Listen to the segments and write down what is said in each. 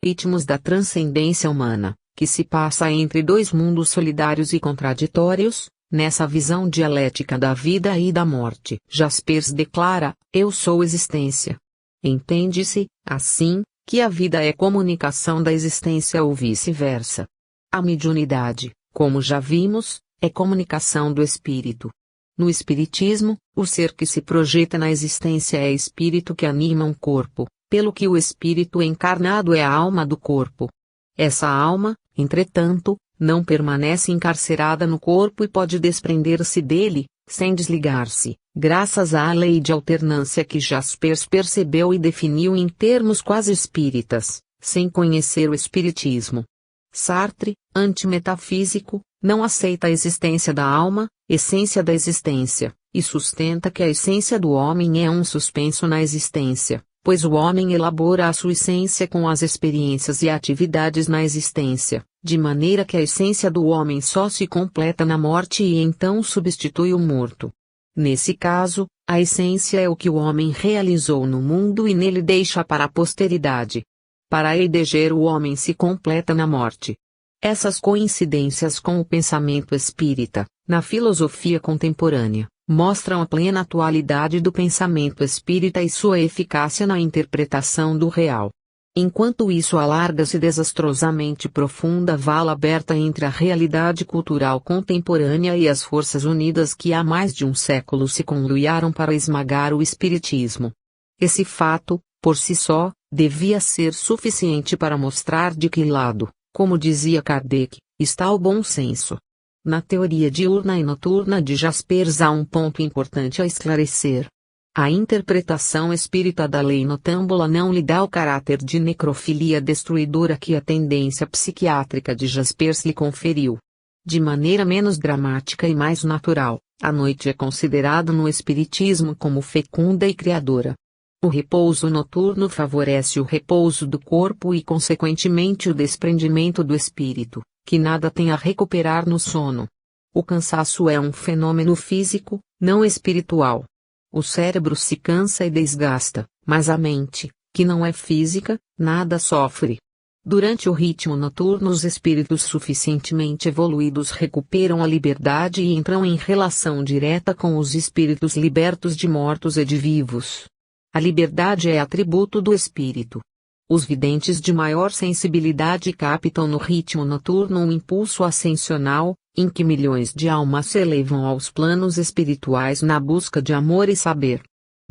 ritmos da transcendência humana, que se passa entre dois mundos solidários e contraditórios, nessa visão dialética da vida e da morte. Jaspers declara: eu sou existência. Entende-se, assim, que a vida é comunicação da existência ou vice-versa. A mediunidade, como já vimos, é comunicação do espírito. No espiritismo, o ser que se projeta na existência é espírito que anima um corpo, pelo que o espírito encarnado é a alma do corpo. Essa alma, entretanto, não permanece encarcerada no corpo e pode desprender-se dele, sem desligar-se, graças à lei de alternância que Jaspers percebeu e definiu em termos quase espíritas, sem conhecer o espiritismo. Sartre, antimetafísico, não aceita a existência da alma, essência da existência, e sustenta que a essência do homem é um suspenso na existência, pois o homem elabora a sua essência com as experiências e atividades na existência, de maneira que a essência do homem só se completa na morte e então substitui o morto. Nesse caso, a essência é o que o homem realizou no mundo e nele deixa para a posteridade. Para Heidegger, o homem se completa na morte. Essas coincidências com o pensamento espírita, na filosofia contemporânea, mostram a plena atualidade do pensamento espírita e sua eficácia na interpretação do real. Enquanto isso alarga-se desastrosamente profunda vala aberta entre a realidade cultural contemporânea e as forças unidas que há mais de um século se conluiaram para esmagar o espiritismo. Esse fato, por si só, devia ser suficiente para mostrar de que lado, como dizia Kardec, está o bom senso. Na teoria diurna e noturna de Jaspers há um ponto importante a esclarecer. A interpretação espírita da lei notâmbula não lhe dá o caráter de necrofilia destruidora que a tendência psiquiátrica de Jaspers lhe conferiu. De maneira menos dramática e mais natural, a noite é considerada no espiritismo como fecunda e criadora. O repouso noturno favorece o repouso do corpo e consequentemente o desprendimento do espírito, que nada tem a recuperar no sono. O cansaço é um fenômeno físico, não espiritual. O cérebro se cansa e desgasta, mas a mente, que não é física, nada sofre. Durante o ritmo noturno, os espíritos suficientemente evoluídos recuperam a liberdade e entram em relação direta com os espíritos libertos de mortos e de vivos. A liberdade é atributo do espírito. Os videntes de maior sensibilidade captam no ritmo noturno um impulso ascensional, em que milhões de almas se elevam aos planos espirituais na busca de amor e saber.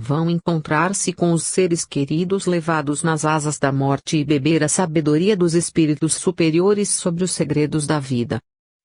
Vão encontrar-se com os seres queridos levados nas asas da morte e beber a sabedoria dos espíritos superiores sobre os segredos da vida.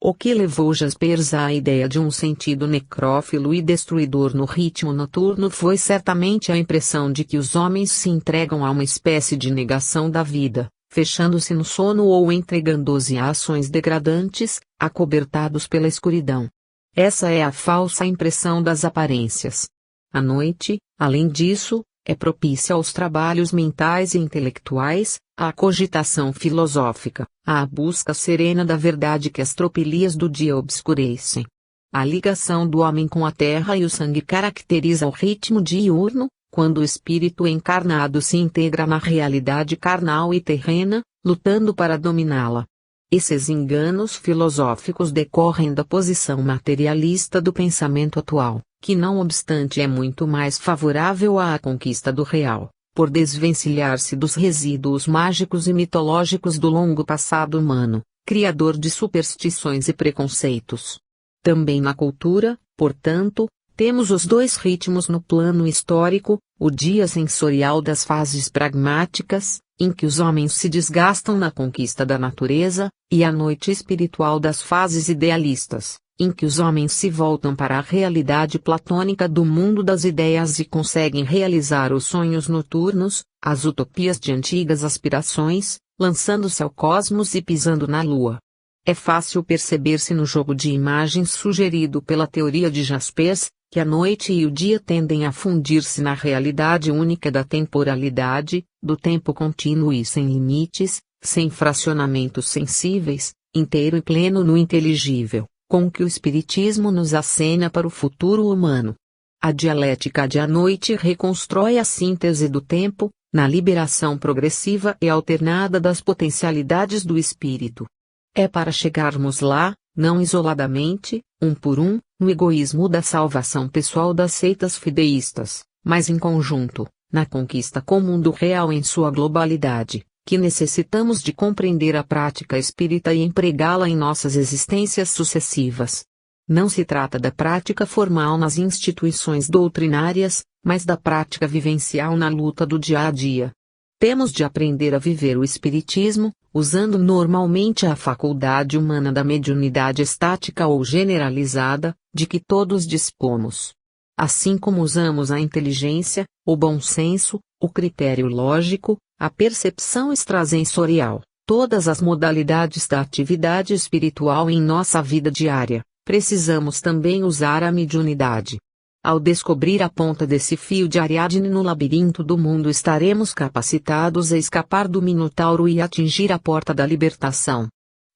O que levou Jaspers à ideia de um sentido necrófilo e destruidor no ritmo noturno foi certamente a impressão de que os homens se entregam a uma espécie de negação da vida, fechando-se no sono ou entregando-se a ações degradantes, acobertados pela escuridão. Essa é a falsa impressão das aparências. A noite, além disso, é propícia aos trabalhos mentais e intelectuais, à cogitação filosófica, à busca serena da verdade que as tropelias do dia obscurecem. A ligação do homem com a terra e o sangue caracteriza o ritmo diurno, quando o espírito encarnado se integra na realidade carnal e terrena, lutando para dominá-la. Esses enganos filosóficos decorrem da posição materialista do pensamento atual, que não obstante é muito mais favorável à conquista do real, por desvencilhar-se dos resíduos mágicos e mitológicos do longo passado humano, criador de superstições e preconceitos. Também na cultura, portanto, temos os dois ritmos no plano histórico, o dia sensorial das fases pragmáticas, em que os homens se desgastam na conquista da natureza, e a noite espiritual das fases idealistas, em que os homens se voltam para a realidade platônica do mundo das ideias e conseguem realizar os sonhos noturnos, as utopias de antigas aspirações, lançando-se ao cosmos e pisando na lua. É fácil perceber-se no jogo de imagens sugerido pela teoria de Jaspers, que a noite e o dia tendem a fundir-se na realidade única da temporalidade, do tempo contínuo e sem limites, sem fracionamentos sensíveis, inteiro e pleno no inteligível, com que o Espiritismo nos acena para o futuro humano. A dialética de a noite reconstrói a síntese do tempo, na liberação progressiva e alternada das potencialidades do espírito. É para chegarmos lá, não isoladamente, um por um, no egoísmo da salvação pessoal das seitas fideístas, mas em conjunto, na conquista comum do real em sua globalidade, que necessitamos de compreender a prática espírita e empregá-la em nossas existências sucessivas. Não se trata da prática formal nas instituições doutrinárias, mas da prática vivencial na luta do dia a dia. Temos de aprender a viver o espiritismo, usando normalmente a faculdade humana da mediunidade estática ou generalizada, de que todos dispomos. Assim como usamos a inteligência, o bom senso, o critério lógico, a percepção extrasensorial, todas as modalidades da atividade espiritual em nossa vida diária, precisamos também usar a mediunidade. Ao descobrir a ponta desse fio de Ariadne no labirinto do mundo, estaremos capacitados a escapar do Minotauro e atingir a porta da libertação.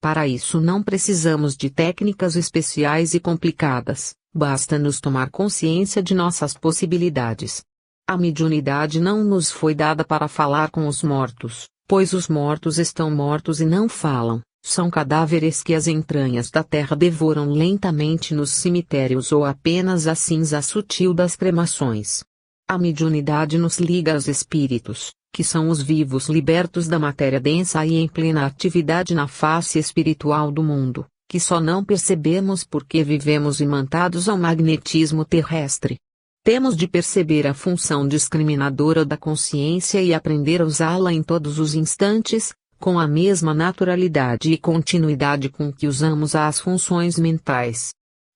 Para isso não precisamos de técnicas especiais e complicadas, basta-nos tomar consciência de nossas possibilidades. A mediunidade não nos foi dada para falar com os mortos, pois os mortos estão mortos e não falam. São cadáveres que as entranhas da terra devoram lentamente nos cemitérios ou apenas a cinza sutil das cremações. A mediunidade nos liga aos espíritos, que são os vivos libertos da matéria densa e em plena atividade na face espiritual do mundo, que só não percebemos porque vivemos imantados ao magnetismo terrestre. Temos de perceber a função discriminadora da consciência e aprender a usá-la em todos os instantes, com a mesma naturalidade e continuidade com que usamos as funções mentais.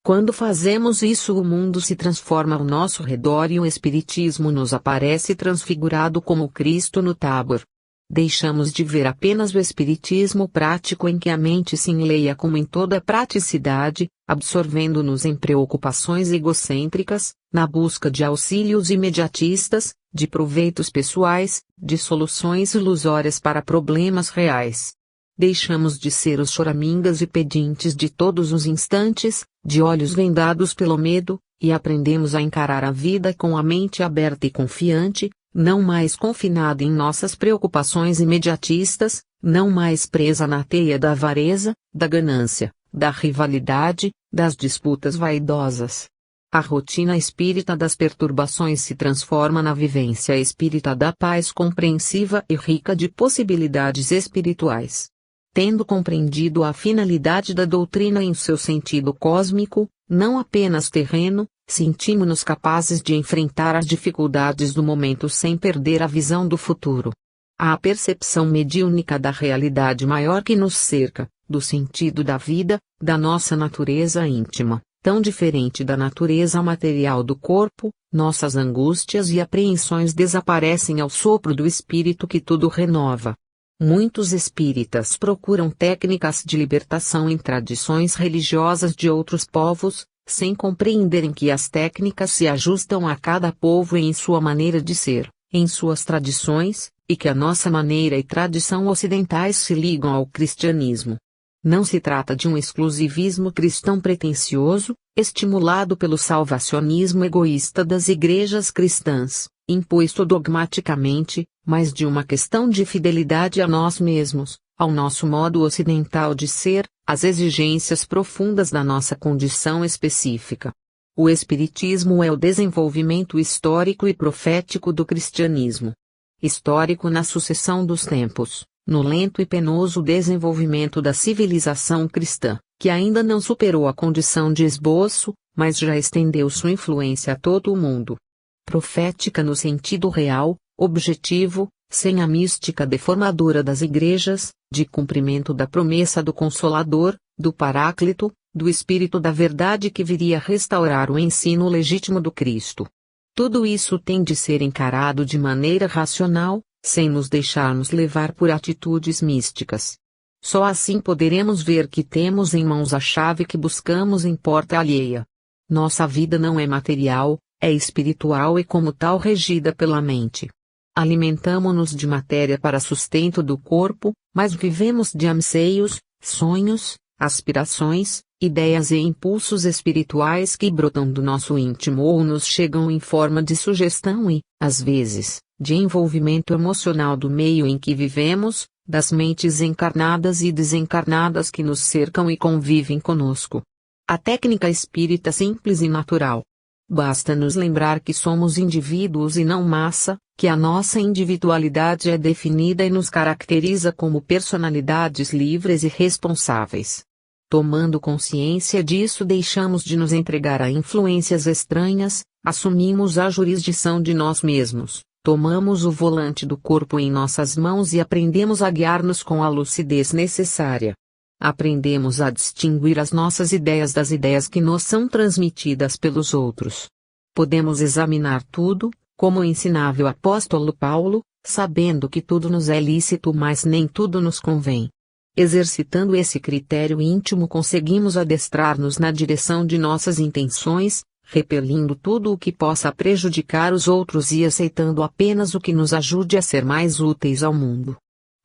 Quando fazemos isso, o mundo se transforma ao nosso redor e o espiritismo nos aparece transfigurado como Cristo no Tábor. Deixamos de ver apenas o espiritismo prático em que a mente se enleia como em toda a praticidade, absorvendo-nos em preocupações egocêntricas, na busca de auxílios imediatistas, de proveitos pessoais, de soluções ilusórias para problemas reais. Deixamos de ser os choramingas e pedintes de todos os instantes, de olhos vendados pelo medo, e aprendemos a encarar a vida com a mente aberta e confiante, não mais confinada em nossas preocupações imediatistas, não mais presa na teia da avareza, da ganância, da rivalidade, das disputas vaidosas. A rotina espírita das perturbações se transforma na vivência espírita da paz compreensiva e rica de possibilidades espirituais. Tendo compreendido a finalidade da doutrina em seu sentido cósmico, não apenas terreno, sentimos-nos capazes de enfrentar as dificuldades do momento sem perder a visão do futuro. A percepção mediúnica da realidade maior que nos cerca, do sentido da vida, da nossa natureza íntima, tão diferente da natureza material do corpo, nossas angústias e apreensões desaparecem ao sopro do espírito que tudo renova. Muitos espíritas procuram técnicas de libertação em tradições religiosas de outros povos, sem compreenderem que as técnicas se ajustam a cada povo e em sua maneira de ser, em suas tradições, e que a nossa maneira e tradição ocidentais se ligam ao cristianismo. Não se trata de um exclusivismo cristão pretensioso, estimulado pelo salvacionismo egoísta das igrejas cristãs, imposto dogmaticamente, mas de uma questão de fidelidade a nós mesmos, ao nosso modo ocidental de ser, às exigências profundas da nossa condição específica. O Espiritismo é o desenvolvimento histórico e profético do cristianismo. Histórico na sucessão dos tempos, no lento e penoso desenvolvimento da civilização cristã, que ainda não superou a condição de esboço, mas já estendeu sua influência a todo o mundo. Profética no sentido real, objetivo, sem a mística deformadora das igrejas, de cumprimento da promessa do Consolador, do Paráclito, do Espírito da Verdade que viria restaurar o ensino legítimo do Cristo. Tudo isso tem de ser encarado de maneira racional, sem nos deixarmos levar por atitudes místicas. Só assim poderemos ver que temos em mãos a chave que buscamos em porta alheia. Nossa vida não é material, é espiritual e como tal regida pela mente. Alimentamo-nos de matéria para sustento do corpo, mas vivemos de anseios, sonhos, aspirações, Ideias e impulsos espirituais que brotam do nosso íntimo ou nos chegam em forma de sugestão e, às vezes, de envolvimento emocional do meio em que vivemos, das mentes encarnadas e desencarnadas que nos cercam e convivem conosco. A técnica espírita simples e natural. Basta nos lembrar que somos indivíduos e não massa, que a nossa individualidade é definida e nos caracteriza como personalidades livres e responsáveis. Tomando consciência disso, deixamos de nos entregar a influências estranhas, assumimos a jurisdição de nós mesmos, tomamos o volante do corpo em nossas mãos e aprendemos a guiar-nos com a lucidez necessária. Aprendemos a distinguir as nossas ideias das ideias que nos são transmitidas pelos outros. Podemos examinar tudo, como ensinava o apóstolo Paulo, sabendo que tudo nos é lícito, mas nem tudo nos convém. Exercitando esse critério íntimo, conseguimos adestrar-nos na direção de nossas intenções, repelindo tudo o que possa prejudicar os outros e aceitando apenas o que nos ajude a ser mais úteis ao mundo.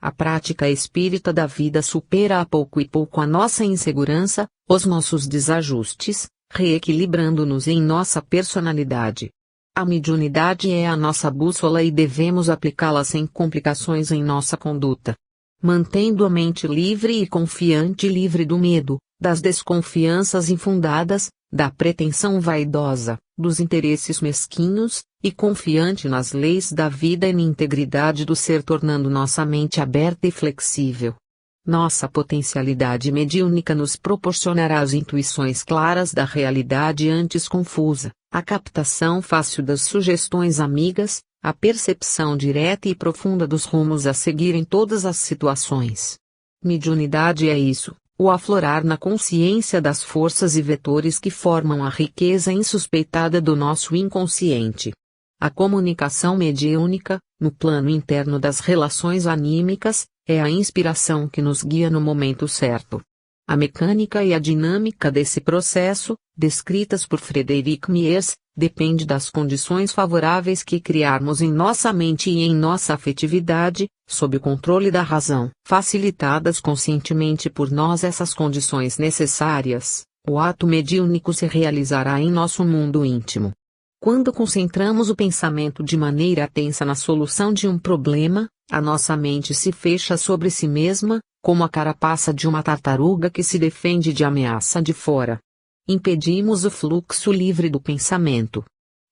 A prática espírita da vida supera a pouco e pouco a nossa insegurança, os nossos desajustes, reequilibrando-nos em nossa personalidade. A mediunidade é a nossa bússola e devemos aplicá-la sem complicações em nossa conduta. Mantendo a mente livre e confiante, livre do medo, das desconfianças infundadas, da pretensão vaidosa, dos interesses mesquinhos, e confiante nas leis da vida e na integridade do ser, tornando nossa mente aberta e flexível. Nossa potencialidade mediúnica nos proporcionará as intuições claras da realidade antes confusa, a captação fácil das sugestões amigas, a percepção direta e profunda dos rumos a seguir em todas as situações. Mediunidade é isso, o aflorar na consciência das forças e vetores que formam a riqueza insuspeitada do nosso inconsciente. A comunicação mediúnica, no plano interno das relações anímicas, é a inspiração que nos guia no momento certo. A mecânica e a dinâmica desse processo, descritas por Frederic Mies, depende das condições favoráveis que criarmos em nossa mente e em nossa afetividade, sob o controle da razão. Facilitadas conscientemente por nós essas condições necessárias, o ato mediúnico se realizará em nosso mundo íntimo. Quando concentramos o pensamento de maneira tensa na solução de um problema, a nossa mente se fecha sobre si mesma, como a carapaça de uma tartaruga que se defende de ameaça de fora. Impedimos o fluxo livre do pensamento.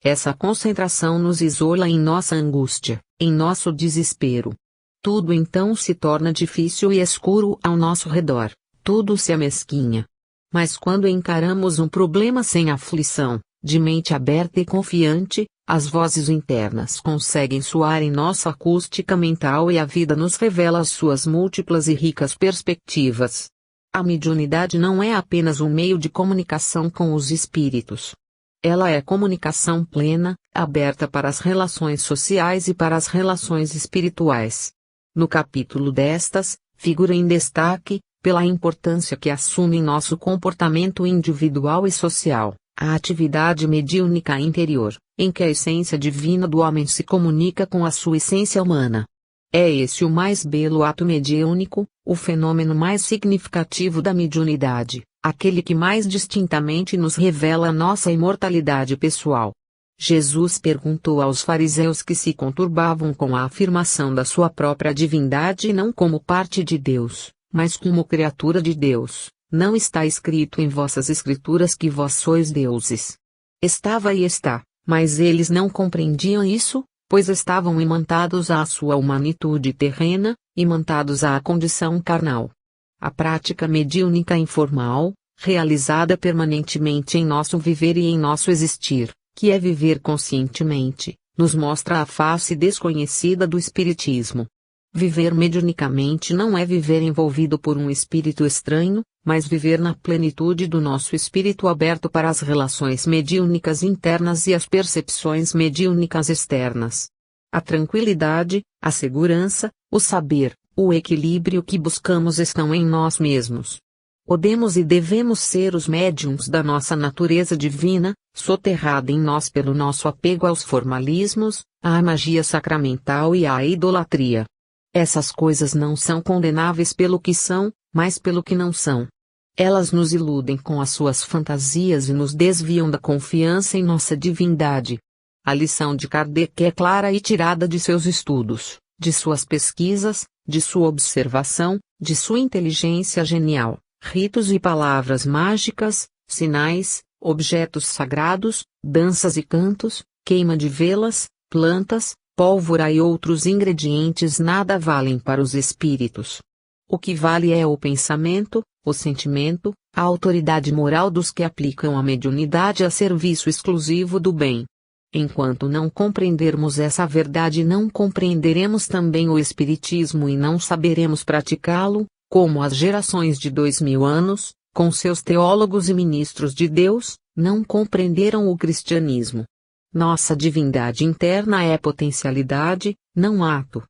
Essa concentração nos isola em nossa angústia, em nosso desespero. Tudo então se torna difícil e escuro ao nosso redor, tudo se amesquinha. Mas quando encaramos um problema sem aflição, de mente aberta e confiante, as vozes internas conseguem soar em nossa acústica mental e a vida nos revela as suas múltiplas e ricas perspectivas. A mediunidade não é apenas um meio de comunicação com os espíritos. Ela é comunicação plena, aberta para as relações sociais e para as relações espirituais. No capítulo destas, figura em destaque, pela importância que assume em nosso comportamento individual e social, a atividade mediúnica interior, em que a essência divina do homem se comunica com a sua essência humana. É esse o mais belo ato mediúnico, o fenômeno mais significativo da mediunidade, aquele que mais distintamente nos revela a nossa imortalidade pessoal. Jesus perguntou aos fariseus que se conturbavam com a afirmação da sua própria divindade não como parte de Deus, mas como criatura de Deus: não está escrito em vossas escrituras que vós sois deuses? Estava e está, mas eles não compreendiam isso, pois estavam imantados à sua humanitude terrena, imantados à condição carnal. A prática mediúnica informal, realizada permanentemente em nosso viver e em nosso existir, que é viver conscientemente, nos mostra a face desconhecida do espiritismo. Viver mediunicamente não é viver envolvido por um espírito estranho, mas viver na plenitude do nosso espírito aberto para as relações mediúnicas internas e as percepções mediúnicas externas. A tranquilidade, a segurança, o saber, o equilíbrio que buscamos estão em nós mesmos. Podemos e devemos ser os médiuns da nossa natureza divina, soterrada em nós pelo nosso apego aos formalismos, à magia sacramental e à idolatria. Essas coisas não são condenáveis pelo que são, mas pelo que não são. Elas nos iludem com as suas fantasias e nos desviam da confiança em nossa divindade. A lição de Kardec é clara e tirada de seus estudos, de suas pesquisas, de sua observação, de sua inteligência genial, ritos e palavras mágicas, sinais, objetos sagrados, danças e cantos, queima de velas, plantas, pólvora e outros ingredientes nada valem para os espíritos. O que vale é o pensamento, o sentimento, a autoridade moral dos que aplicam a mediunidade a serviço exclusivo do bem. Enquanto não compreendermos essa verdade, não compreenderemos também o Espiritismo e não saberemos praticá-lo, como as gerações de 2000 anos, com seus teólogos e ministros de Deus, não compreenderam o cristianismo. Nossa divindade interna é potencialidade, não ato.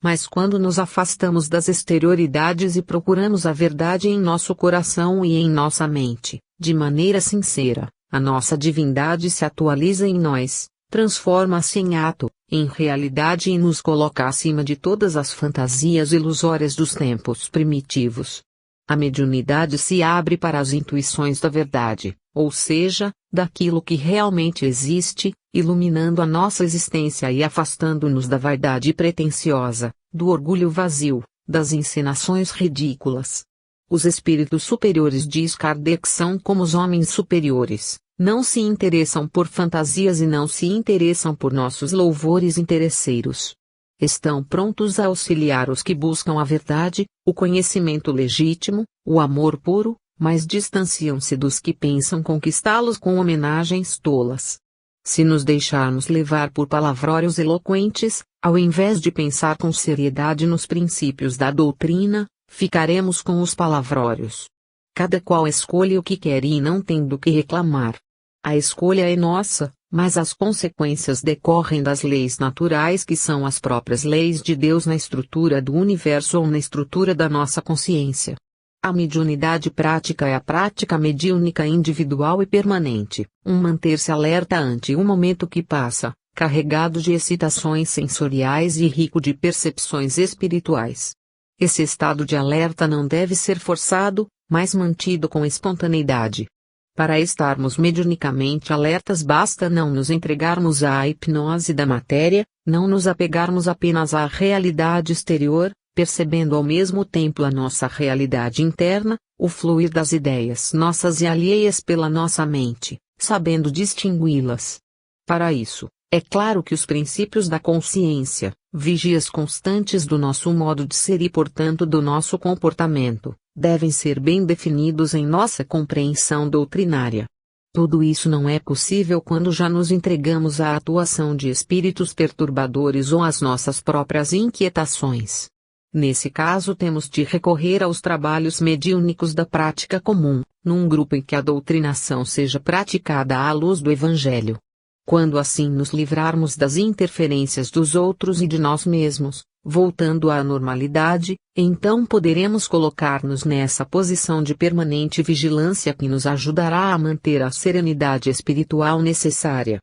Mas quando nos afastamos das exterioridades e procuramos a verdade em nosso coração e em nossa mente, de maneira sincera, a nossa divindade se atualiza em nós, transforma-se em ato, em realidade e nos coloca acima de todas as fantasias ilusórias dos tempos primitivos. A mediunidade se abre para as intuições da verdade, ou seja, daquilo que realmente existe, iluminando a nossa existência e afastando-nos da vaidade pretensiosa, do orgulho vazio, das encenações ridículas. Os espíritos superiores, diz Kardec, são como os homens superiores, não se interessam por fantasias e não se interessam por nossos louvores interesseiros. Estão prontos a auxiliar os que buscam a verdade, o conhecimento legítimo, o amor puro, mas distanciam-se dos que pensam conquistá-los com homenagens tolas. Se nos deixarmos levar por palavrórios eloquentes, ao invés de pensar com seriedade nos princípios da doutrina, ficaremos com os palavrórios. Cada qual escolhe o que quer e não tem do que reclamar. A escolha é nossa, mas as consequências decorrem das leis naturais, que são as próprias leis de Deus na estrutura do universo ou na estrutura da nossa consciência. A mediunidade prática é a prática mediúnica individual e permanente, um manter-se alerta ante um momento que passa, carregado de excitações sensoriais e rico de percepções espirituais. Esse estado de alerta não deve ser forçado, mas mantido com espontaneidade. Para estarmos mediunicamente alertas basta não nos entregarmos à hipnose da matéria, não nos apegarmos apenas à realidade exterior, percebendo ao mesmo tempo a nossa realidade interna, o fluir das ideias nossas e alheias pela nossa mente, sabendo distingui-las. Para isso, é claro que os princípios da consciência, vigias constantes do nosso modo de ser e portanto do nosso comportamento, devem ser bem definidos em nossa compreensão doutrinária. Tudo isso não é possível quando já nos entregamos à atuação de espíritos perturbadores ou às nossas próprias inquietações. Nesse caso temos de recorrer aos trabalhos mediúnicos da prática comum, num grupo em que a doutrinação seja praticada à luz do Evangelho. Quando assim nos livrarmos das interferências dos outros e de nós mesmos, voltando à normalidade, então poderemos colocar-nos nessa posição de permanente vigilância que nos ajudará a manter a serenidade espiritual necessária.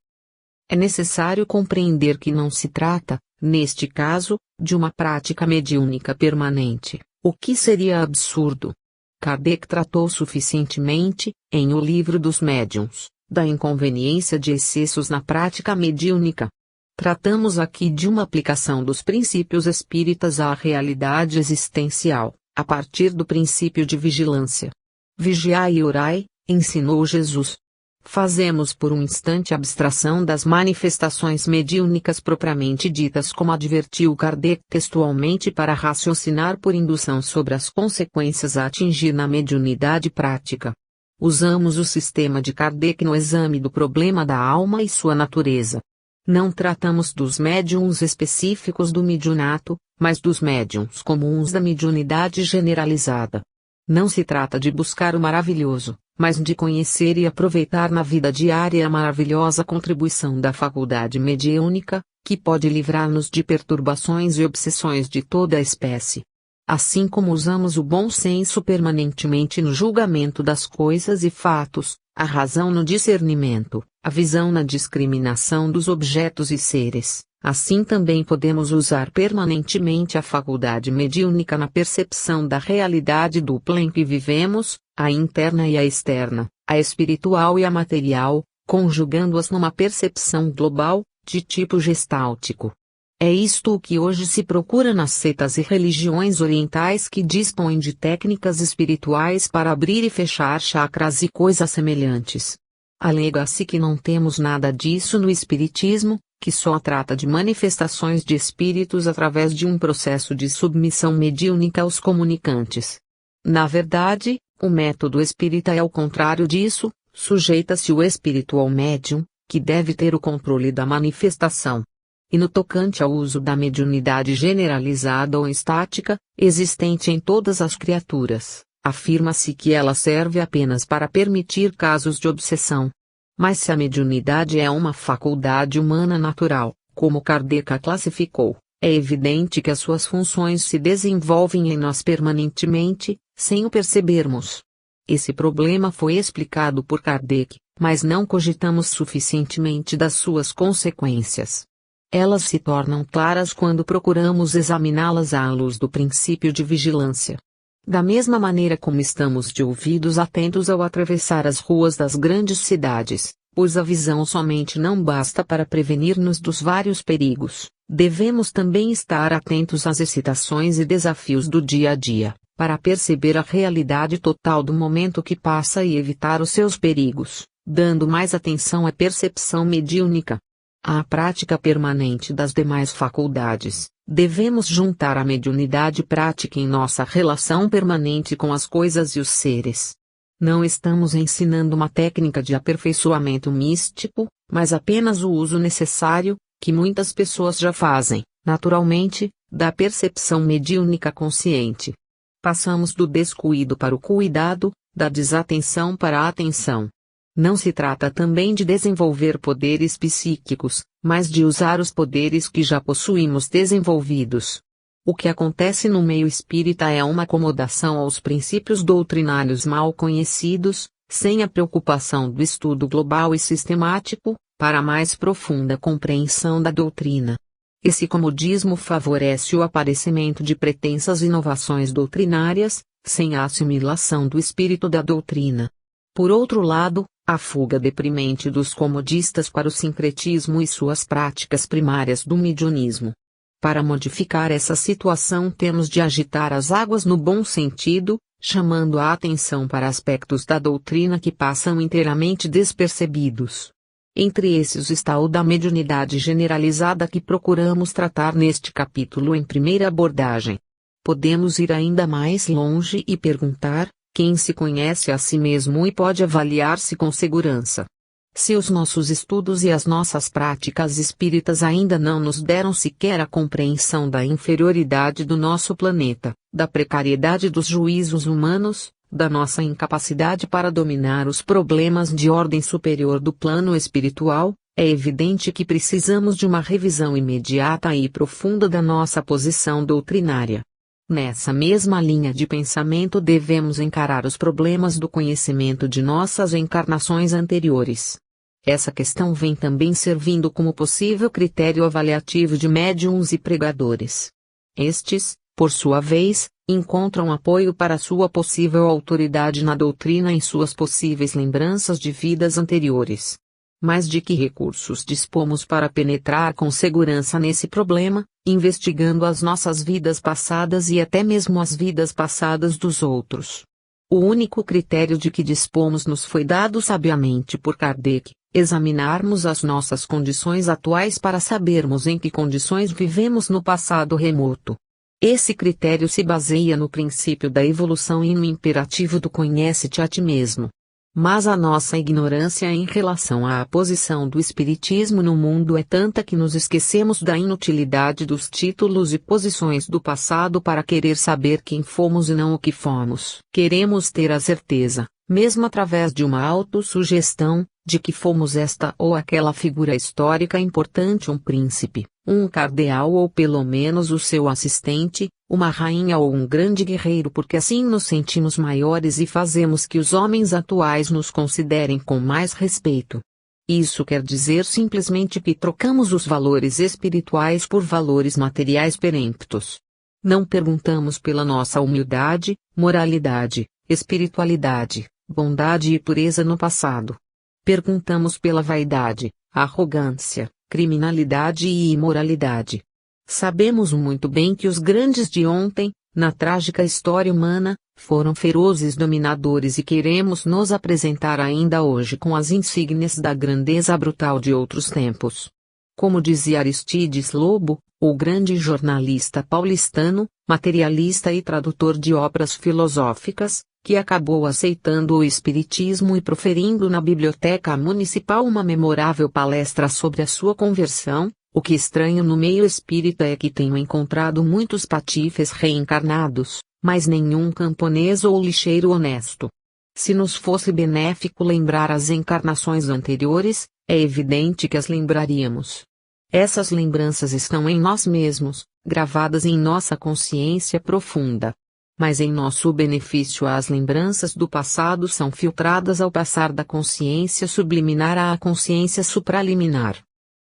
É necessário compreender que não se trata, neste caso, de uma prática mediúnica permanente, o que seria absurdo. Kardec tratou suficientemente, em O Livro dos Médiuns, da inconveniência de excessos na prática mediúnica. Tratamos aqui de uma aplicação dos princípios espíritas à realidade existencial, a partir do princípio de vigilância. Vigiai e orai, ensinou Jesus. Fazemos por um instante abstração das manifestações mediúnicas propriamente ditas, como advertiu Kardec textualmente, para raciocinar por indução sobre as consequências a atingir na mediunidade prática. Usamos o sistema de Kardec no exame do problema da alma e sua natureza. Não tratamos dos médiuns específicos do mediunato, mas dos médiuns comuns da mediunidade generalizada. Não se trata de buscar o maravilhoso, mas de conhecer e aproveitar na vida diária a maravilhosa contribuição da faculdade mediúnica, que pode livrar-nos de perturbações e obsessões de toda a espécie. Assim como usamos o bom senso permanentemente no julgamento das coisas e fatos, a razão no discernimento, a visão na discriminação dos objetos e seres, assim também podemos usar permanentemente a faculdade mediúnica na percepção da realidade dupla em que vivemos, a interna e a externa, a espiritual e a material, conjugando-as numa percepção global, de tipo gestáltico. É isto o que hoje se procura nas seitas e religiões orientais que dispõem de técnicas espirituais para abrir e fechar chakras e coisas semelhantes. Alega-se que não temos nada disso no espiritismo, que só trata de manifestações de espíritos através de um processo de submissão mediúnica aos comunicantes. Na verdade, o método espírita é o contrário disso, sujeita-se o espírito ao médium, que deve ter o controle da manifestação. E no tocante ao uso da mediunidade generalizada ou estática, existente em todas as criaturas, afirma-se que ela serve apenas para permitir casos de obsessão. Mas se a mediunidade é uma faculdade humana natural, como Kardec a classificou, é evidente que as suas funções se desenvolvem em nós permanentemente, sem o percebermos. Esse problema foi explicado por Kardec, mas não cogitamos suficientemente das suas consequências. Elas se tornam claras quando procuramos examiná-las à luz do princípio de vigilância. Da mesma maneira como estamos de ouvidos atentos ao atravessar as ruas das grandes cidades, pois a visão somente não basta para prevenir-nos dos vários perigos, devemos também estar atentos às excitações e desafios do dia a dia, para perceber a realidade total do momento que passa e evitar os seus perigos, dando mais atenção à percepção mediúnica. À prática permanente das demais faculdades, devemos juntar a mediunidade prática em nossa relação permanente com as coisas e os seres. Não estamos ensinando uma técnica de aperfeiçoamento místico, mas apenas o uso necessário, que muitas pessoas já fazem, naturalmente, da percepção mediúnica consciente. Passamos do descuido para o cuidado, da desatenção para a atenção. Não se trata também de desenvolver poderes psíquicos, mas de usar os poderes que já possuímos desenvolvidos. O que acontece no meio espírita é uma acomodação aos princípios doutrinários mal conhecidos, sem a preocupação do estudo global e sistemático, para a mais profunda compreensão da doutrina. Esse comodismo favorece o aparecimento de pretensas inovações doutrinárias, sem a assimilação do espírito da doutrina. Por outro lado, a fuga deprimente dos comodistas para o sincretismo e suas práticas primárias do mediunismo. Para modificar essa situação temos de agitar as águas no bom sentido, chamando a atenção para aspectos da doutrina que passam inteiramente despercebidos. Entre esses está o da mediunidade generalizada que procuramos tratar neste capítulo em primeira abordagem. Podemos ir ainda mais longe e perguntar: quem se conhece a si mesmo e pode avaliar-se com segurança? Se os nossos estudos e as nossas práticas espíritas ainda não nos deram sequer a compreensão da inferioridade do nosso planeta, da precariedade dos juízos humanos, da nossa incapacidade para dominar os problemas de ordem superior do plano espiritual, é evidente que precisamos de uma revisão imediata e profunda da nossa posição doutrinária. Nessa mesma linha de pensamento devemos encarar os problemas do conhecimento de nossas encarnações anteriores. Essa questão vem também servindo como possível critério avaliativo de médiuns e pregadores. Estes, por sua vez, encontram apoio para sua possível autoridade na doutrina em suas possíveis lembranças de vidas anteriores. Mas de que recursos dispomos para penetrar com segurança nesse problema, investigando as nossas vidas passadas e até mesmo as vidas passadas dos outros? O único critério de que dispomos nos foi dado sabiamente por Kardec: examinarmos as nossas condições atuais para sabermos em que condições vivemos no passado remoto. Esse critério se baseia no princípio da evolução e no imperativo do conhece-te a ti mesmo. Mas a nossa ignorância em relação à posição do espiritismo no mundo é tanta que nos esquecemos da inutilidade dos títulos e posições do passado para querer saber quem fomos e não o que fomos. Queremos ter a certeza, mesmo através de uma autossugestão, de que fomos esta ou aquela figura histórica importante, um príncipe, um cardeal ou pelo menos o seu assistente, uma rainha ou um grande guerreiro, porque assim nos sentimos maiores e fazemos que os homens atuais nos considerem com mais respeito. Isso quer dizer simplesmente que trocamos os valores espirituais por valores materiais peremptos. Não perguntamos pela nossa humildade, moralidade, espiritualidade, bondade e pureza no passado. Perguntamos pela vaidade, arrogância, criminalidade e imoralidade. Sabemos muito bem que os grandes de ontem, na trágica história humana, foram ferozes dominadores e queremos nos apresentar ainda hoje com as insígnias da grandeza brutal de outros tempos. Como dizia Aristides Lobo, o grande jornalista paulistano, materialista e tradutor de obras filosóficas, que acabou aceitando o espiritismo e proferindo na biblioteca municipal uma memorável palestra sobre a sua conversão, o que estranho no meio espírita é que tenho encontrado muitos patifes reencarnados, mas nenhum camponês ou lixeiro honesto. Se nos fosse benéfico lembrar as encarnações anteriores, é evidente que as lembraríamos. Essas lembranças estão em nós mesmos, gravadas em nossa consciência profunda. Mas em nosso benefício as lembranças do passado são filtradas ao passar da consciência subliminar à consciência supraliminar.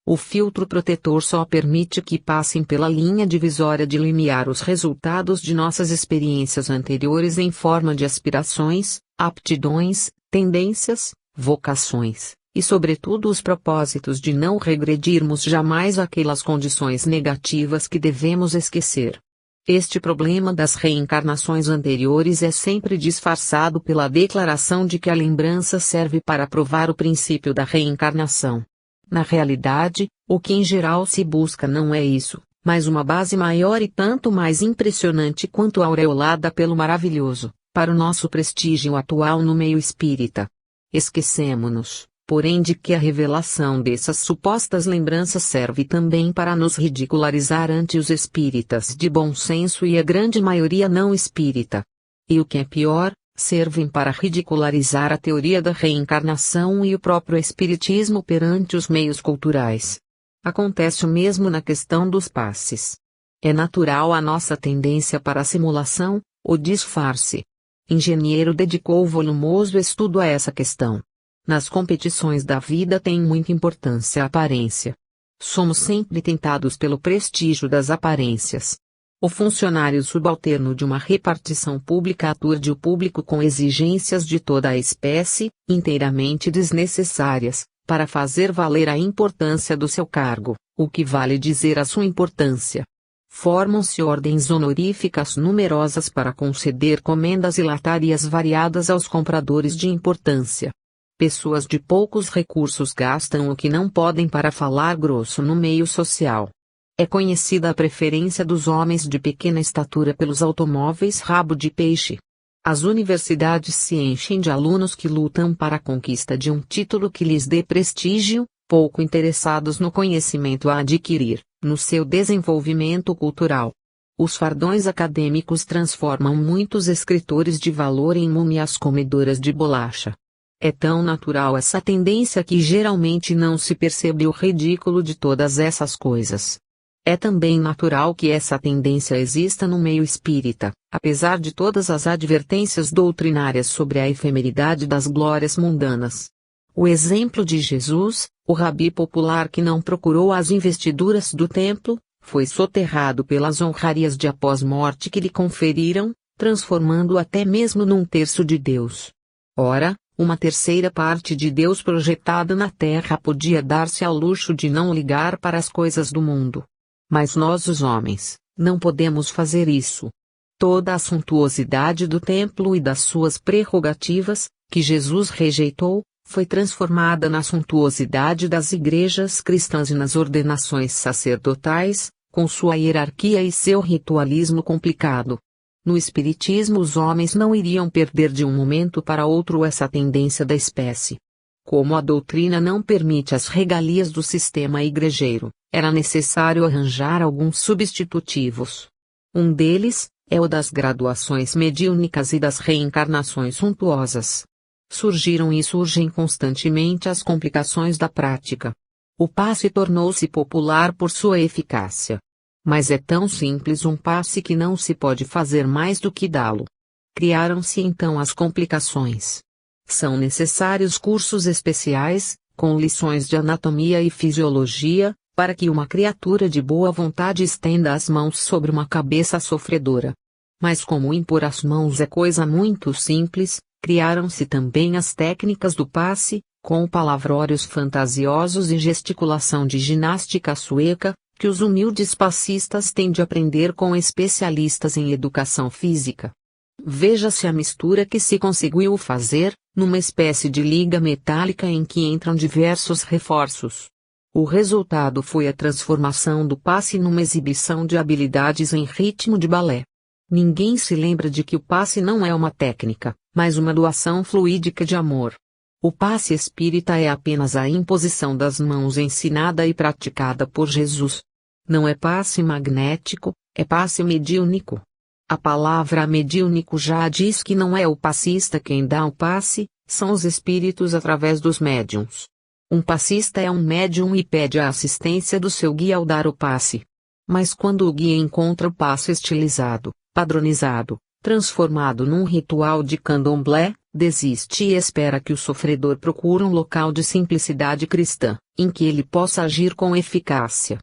O filtro protetor só permite que passem pela linha divisória de limiar os resultados de nossas experiências anteriores em forma de aspirações, aptidões, tendências, vocações, e sobretudo os propósitos de não regredirmos jamais àquelas condições negativas que devemos esquecer. Este problema das reencarnações anteriores é sempre disfarçado pela declaração de que a lembrança serve para provar o princípio da reencarnação. Na realidade, o que em geral se busca não é isso, mas uma base maior e tanto mais impressionante quanto aureolada pelo maravilhoso, para o nosso prestígio atual no meio espírita. Esquecemo-nos, porém, de que a revelação dessas supostas lembranças serve também para nos ridicularizar ante os espíritas de bom senso e a grande maioria não espírita. E o que é pior, servem para ridicularizar a teoria da reencarnação e o próprio espiritismo perante os meios culturais. Acontece o mesmo na questão dos passes. É natural a nossa tendência para a simulação, o disfarce. Engenheiro dedicou volumoso estudo a essa questão. Nas competições da vida tem muita importância a aparência. Somos sempre tentados pelo prestígio das aparências. O funcionário subalterno de uma repartição pública aturde o público com exigências de toda a espécie, inteiramente desnecessárias, para fazer valer a importância do seu cargo, o que vale dizer a sua importância. Formam-se ordens honoríficas numerosas para conceder comendas e latarias variadas aos compradores de importância. Pessoas de poucos recursos gastam o que não podem para falar grosso no meio social. É conhecida a preferência dos homens de pequena estatura pelos automóveis rabo de peixe. As universidades se enchem de alunos que lutam para a conquista de um título que lhes dê prestígio, pouco interessados no conhecimento a adquirir, no seu desenvolvimento cultural. Os fardões acadêmicos transformam muitos escritores de valor em múmias comedoras de bolacha. É tão natural essa tendência que geralmente não se percebe o ridículo de todas essas coisas. É também natural que essa tendência exista no meio espírita, apesar de todas as advertências doutrinárias sobre a efemeridade das glórias mundanas. O exemplo de Jesus, o rabi popular que não procurou as investiduras do templo, foi soterrado pelas honrarias de após-morte que lhe conferiram, transformando-o até mesmo num terço de Deus. Ora, uma terceira parte de Deus projetada na terra podia dar-se ao luxo de não ligar para as coisas do mundo. Mas nós os homens, não podemos fazer isso. Toda a suntuosidade do templo e das suas prerrogativas, que Jesus rejeitou, foi transformada na suntuosidade das igrejas cristãs e nas ordenações sacerdotais, com sua hierarquia e seu ritualismo complicado. No espiritismo os homens não iriam perder de um momento para outro essa tendência da espécie. Como a doutrina não permite as regalias do sistema igrejeiro, era necessário arranjar alguns substitutivos. Um deles é o das graduações mediúnicas e das reencarnações suntuosas. Surgiram e surgem constantemente as complicações da prática. O passe tornou-se popular por sua eficácia. Mas é tão simples um passe que não se pode fazer mais do que dá-lo. Criaram-se então as complicações. São necessários cursos especiais, com lições de anatomia e fisiologia, para que uma criatura de boa vontade estenda as mãos sobre uma cabeça sofredora. Mas como impor as mãos é coisa muito simples, criaram-se também as técnicas do passe, com palavrórios fantasiosos e gesticulação de ginástica sueca, que os humildes passistas têm de aprender com especialistas em educação física. Veja-se a mistura que se conseguiu fazer, numa espécie de liga metálica em que entram diversos reforços. O resultado foi a transformação do passe numa exibição de habilidades em ritmo de balé. Ninguém se lembra de que o passe não é uma técnica, mas uma doação fluídica de amor. O passe espírita é apenas a imposição das mãos ensinada e praticada por Jesus. Não é passe magnético, é passe mediúnico. A palavra mediúnico já diz que não é o passista quem dá o passe, são os espíritos através dos médiuns. Um passista é um médium e pede a assistência do seu guia ao dar o passe. Mas quando o guia encontra o passe estilizado, padronizado, transformado num ritual de candomblé, desiste e espera que o sofredor procure um local de simplicidade cristã, em que ele possa agir com eficácia.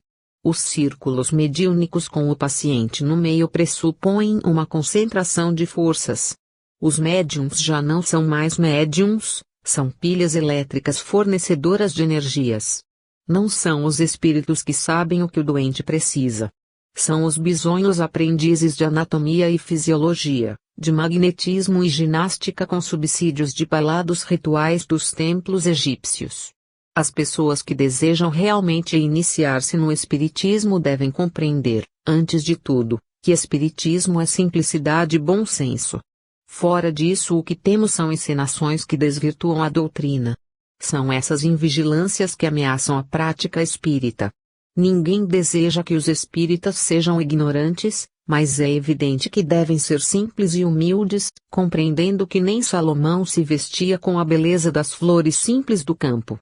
Os círculos mediúnicos com o paciente no meio pressupõem uma concentração de forças. Os médiums já não são mais médiums, são pilhas elétricas fornecedoras de energias. Não são os espíritos que sabem o que o doente precisa. São os bisonhos aprendizes de anatomia e fisiologia, de magnetismo e ginástica com subsídios de balados rituais dos templos egípcios. As pessoas que desejam realmente iniciar-se no espiritismo devem compreender, antes de tudo, que espiritismo é simplicidade e bom senso. Fora disso, o que temos são encenações que desvirtuam a doutrina. São essas invigilâncias que ameaçam a prática espírita. Ninguém deseja que os espíritas sejam ignorantes, mas é evidente que devem ser simples e humildes, compreendendo que nem Salomão se vestia com a beleza das flores simples do campo.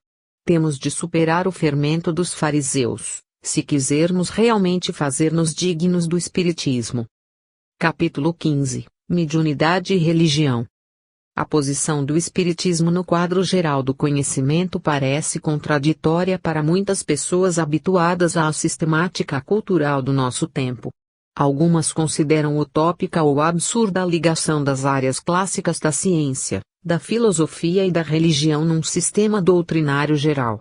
Temos de superar o fermento dos fariseus, se quisermos realmente fazer-nos dignos do espiritismo. Capítulo 15 – Mediunidade e Religião. A posição do espiritismo no quadro geral do conhecimento parece contraditória para muitas pessoas habituadas à sistemática cultural do nosso tempo. Algumas consideram utópica ou absurda a ligação das áreas clássicas da ciência, da filosofia e da religião num sistema doutrinário geral.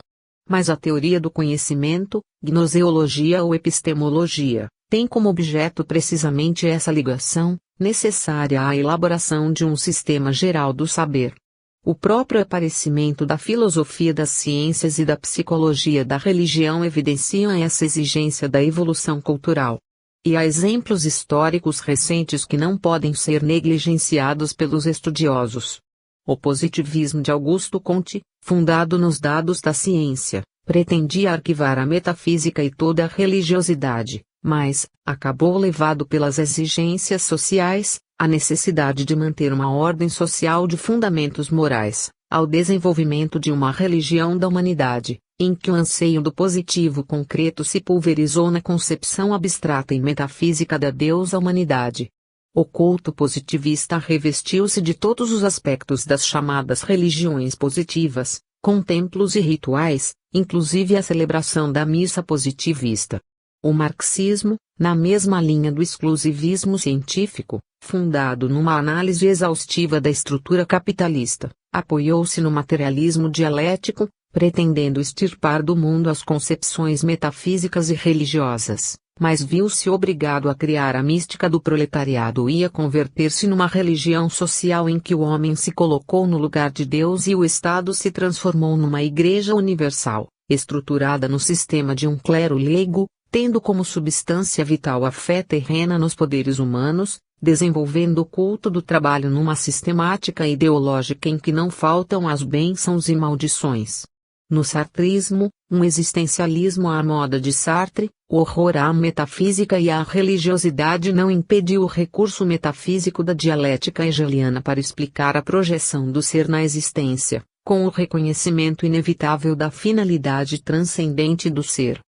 Mas a teoria do conhecimento, gnoseologia ou epistemologia, tem como objeto precisamente essa ligação, necessária à elaboração de um sistema geral do saber. O próprio aparecimento da filosofia das ciências e da psicologia da religião evidenciam essa exigência da evolução cultural. E há exemplos históricos recentes que não podem ser negligenciados pelos estudiosos. O positivismo de Augusto Comte, fundado nos dados da ciência, pretendia arquivar a metafísica e toda a religiosidade, mas acabou levado pelas exigências sociais, a necessidade de manter uma ordem social de fundamentos morais, ao desenvolvimento de uma religião da humanidade, em que o anseio do positivo concreto se pulverizou na concepção abstrata e metafísica da Deus-humanidade. O culto positivista revestiu-se de todos os aspectos das chamadas religiões positivas, com templos e rituais, inclusive a celebração da missa positivista. O marxismo, na mesma linha do exclusivismo científico, fundado numa análise exaustiva da estrutura capitalista, apoiou-se no materialismo dialético, pretendendo extirpar do mundo as concepções metafísicas e religiosas, mas viu-se obrigado a criar a mística do proletariado e a converter-se numa religião social em que o homem se colocou no lugar de Deus e o Estado se transformou numa igreja universal, estruturada no sistema de um clero leigo, tendo como substância vital a fé terrena nos poderes humanos, desenvolvendo o culto do trabalho numa sistemática ideológica em que não faltam as bênçãos e maldições. No sartrismo, um existencialismo à moda de Sartre, o horror à metafísica e à religiosidade não impediu o recurso metafísico da dialética hegeliana para explicar a projeção do ser na existência, com o reconhecimento inevitável da finalidade transcendente do ser.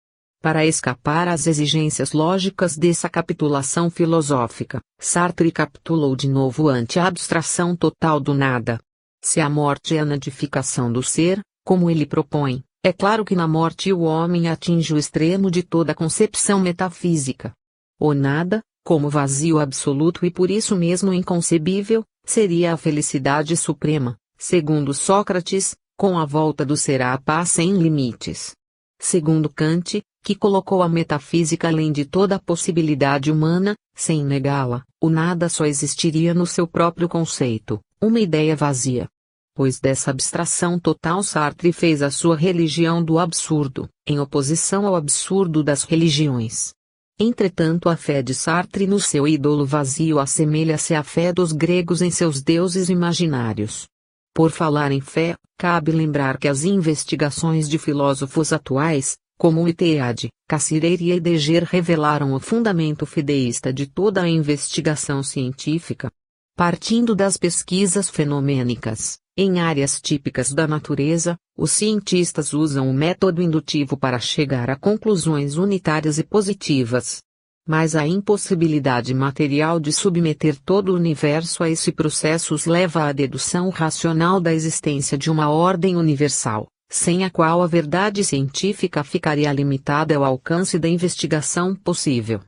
Para escapar às exigências lógicas dessa capitulação filosófica, Sartre capitulou de novo ante a abstração total do nada. Se a morte é a nadificação do ser, como ele propõe, é claro que na morte o homem atinge o extremo de toda concepção metafísica. O nada, Como vazio absoluto e por isso mesmo inconcebível, seria a felicidade suprema, segundo Sócrates, com a volta do ser à paz sem limites. Segundo Kant, que colocou a metafísica além de toda a possibilidade humana, sem negá-la, o nada só existiria no seu próprio conceito, uma ideia vazia. Pois dessa abstração total Sartre fez a sua religião do absurdo, em oposição ao absurdo das religiões. Entretanto, a fé de Sartre no seu ídolo vazio assemelha-se à fé dos gregos em seus deuses imaginários. Por falar em fé, cabe lembrar que as investigações de filósofos atuais, como Iteade, Cassirer e Heidegger revelaram o fundamento fideísta de toda a investigação científica. Partindo das pesquisas fenomênicas, em áreas típicas da natureza, os cientistas usam o método indutivo para chegar a conclusões unitárias e positivas. Mas a impossibilidade material de submeter todo o universo a esse processo os leva à dedução racional da existência de uma ordem universal, sem a qual a verdade científica ficaria limitada ao alcance da investigação possível.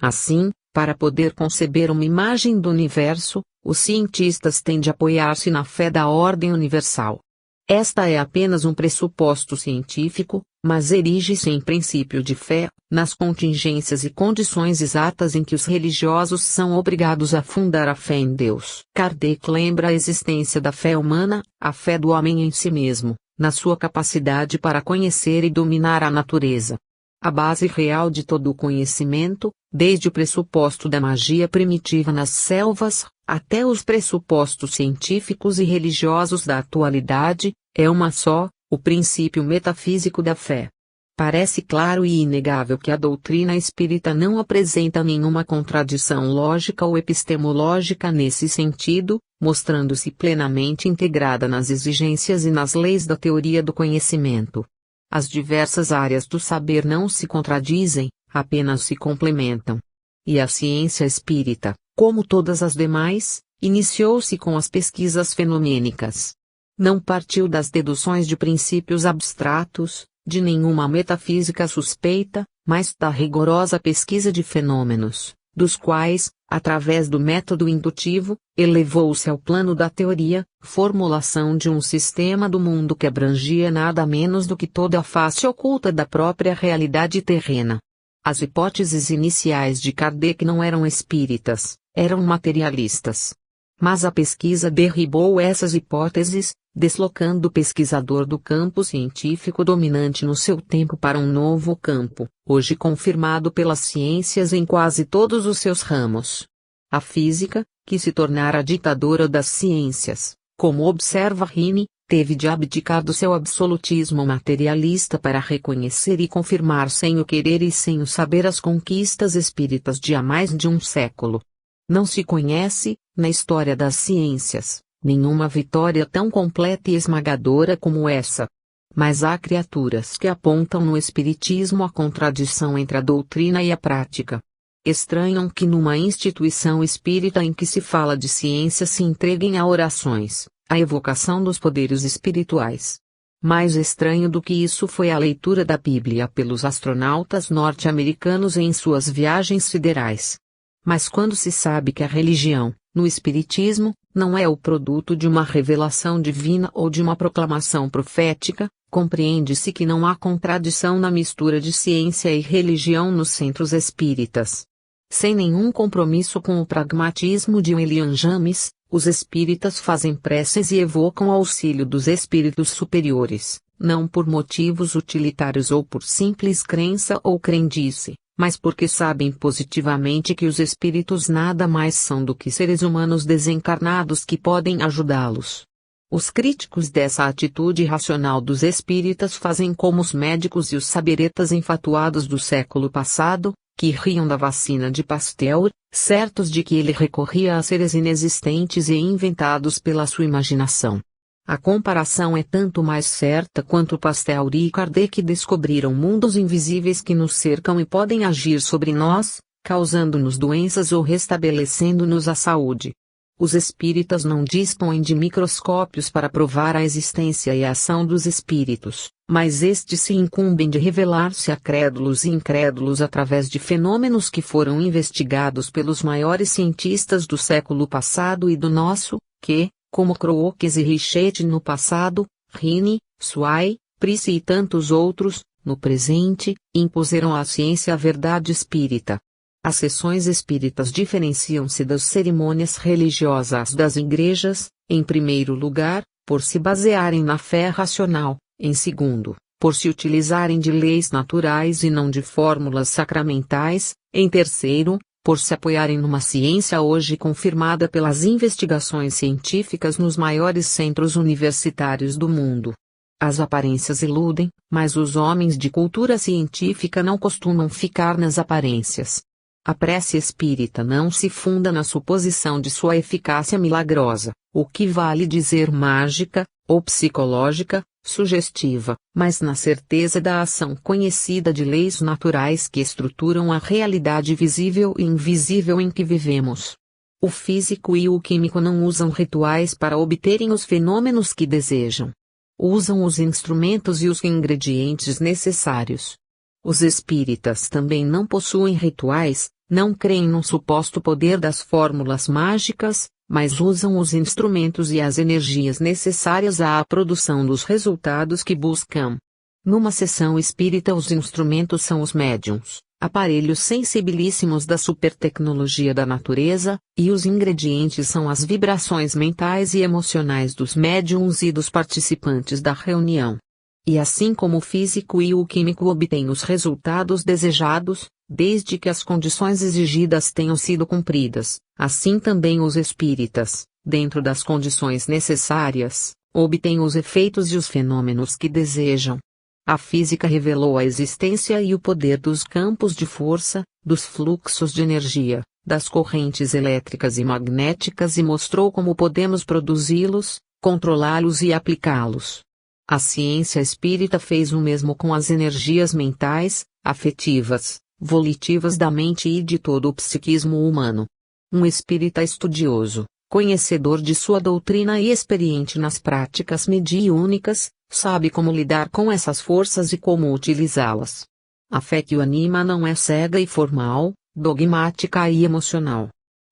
Assim, para poder conceber uma imagem do universo, os cientistas têm de apoiar-se na fé da ordem universal. Esta é apenas um pressuposto científico, mas erige-se em princípio de fé, nas contingências e condições exatas em que os religiosos são obrigados a fundar a fé em Deus. Kardec lembra a existência da fé humana, a fé do homem em si mesmo, na sua capacidade para conhecer e dominar a natureza. A base real de todo o conhecimento, desde o pressuposto da magia primitiva nas selvas, até os pressupostos científicos e religiosos da atualidade, é uma só, o princípio metafísico da fé. Parece claro e inegável que a doutrina espírita não apresenta nenhuma contradição lógica ou epistemológica nesse sentido, mostrando-se plenamente integrada nas exigências e nas leis da teoria do conhecimento. As diversas áreas do saber não se contradizem, apenas se complementam. E a ciência espírita, como todas as demais, iniciou-se com as pesquisas fenomênicas. Não partiu das deduções de princípios abstratos, de nenhuma metafísica suspeita, mas da rigorosa pesquisa de fenômenos, dos quais, através do método indutivo, elevou-se ao plano da teoria, formulação de um sistema do mundo que abrangia nada menos do que toda a face oculta da própria realidade terrena. As hipóteses iniciais de Kardec não eram espíritas, eram materialistas. Mas a pesquisa derribou essas hipóteses, deslocando o pesquisador do campo científico dominante no seu tempo para um novo campo, hoje confirmado pelas ciências em quase todos os seus ramos. A física, que se tornara ditadora das ciências, como observa Rini, teve de abdicar do seu absolutismo materialista para reconhecer e confirmar sem o querer e sem o saber as conquistas espíritas de há mais de um século. Não se conhece, na história das ciências, nenhuma vitória tão completa e esmagadora como essa. Mas há criaturas que apontam no espiritismo a contradição entre a doutrina e a prática. Estranham que numa instituição espírita em que se fala de ciência se entreguem a orações, a evocação dos poderes espirituais. Mais estranho do que isso foi a leitura da Bíblia pelos astronautas norte-americanos em suas viagens siderais. Mas quando se sabe que a religião, no espiritismo, não é o produto de uma revelação divina ou de uma proclamação profética, compreende-se que não há contradição na mistura de ciência e religião nos centros espíritas. Sem nenhum compromisso com o pragmatismo de William James, os espíritas fazem preces e evocam o auxílio dos espíritos superiores, não por motivos utilitários ou por simples crença ou crendice, mas porque sabem positivamente que os espíritos nada mais são do que seres humanos desencarnados que podem ajudá-los. Os críticos dessa atitude racional dos espíritas fazem como os médicos e os saberetas enfatuados do século passado, que riam da vacina de Pasteur, certos de que ele recorria a seres inexistentes e inventados pela sua imaginação. A comparação é tanto mais certa quanto Pasteur e Kardec descobriram mundos invisíveis que nos cercam e podem agir sobre nós, causando-nos doenças ou restabelecendo-nos a saúde. Os espíritas não dispõem de microscópios para provar a existência e a ação dos espíritos, mas estes se incumbem de revelar-se a crédulos e incrédulos através de fenômenos que foram investigados pelos maiores cientistas do século passado e do nosso, que, como Crookes e Richetti no passado, Rini, Sway, Price e tantos outros, no presente, impuseram à ciência a verdade espírita. As sessões espíritas diferenciam-se das cerimônias religiosas das igrejas, em primeiro lugar, por se basearem na fé racional, em segundo, por se utilizarem de leis naturais e não de fórmulas sacramentais, em terceiro, por se apoiarem numa ciência hoje confirmada pelas investigações científicas nos maiores centros universitários do mundo. As aparências iludem, mas os homens de cultura científica não costumam ficar nas aparências. A prece espírita não se funda na suposição de sua eficácia milagrosa, o que vale dizer mágica, ou psicológica, sugestiva, mas na certeza da ação conhecida de leis naturais que estruturam a realidade visível e invisível em que vivemos. O físico e o químico não usam rituais para obterem os fenômenos que desejam. Usam os instrumentos e os ingredientes necessários. Os espíritas também não possuem rituais, não creem no suposto poder das fórmulas mágicas, mas usam os instrumentos e as energias necessárias à produção dos resultados que buscam. Numa sessão espírita, os instrumentos são os médiuns, aparelhos sensibilíssimos da supertecnologia da natureza, e os ingredientes são as vibrações mentais e emocionais dos médiuns e dos participantes da reunião. E assim como o físico e o químico obtêm os resultados desejados, desde que as condições exigidas tenham sido cumpridas, assim também os espíritas, dentro das condições necessárias, obtêm os efeitos e os fenômenos que desejam. A física revelou a existência e o poder dos campos de força, dos fluxos de energia, das correntes elétricas e magnéticas e mostrou como podemos produzi-los, controlá-los e aplicá-los. A ciência espírita fez o mesmo com as energias mentais, afetivas, volitivas da mente e de todo o psiquismo humano. Um espírita estudioso, conhecedor de sua doutrina e experiente nas práticas mediúnicas, sabe como lidar com essas forças e como utilizá-las. A fé que o anima não é cega e formal, dogmática e emocional.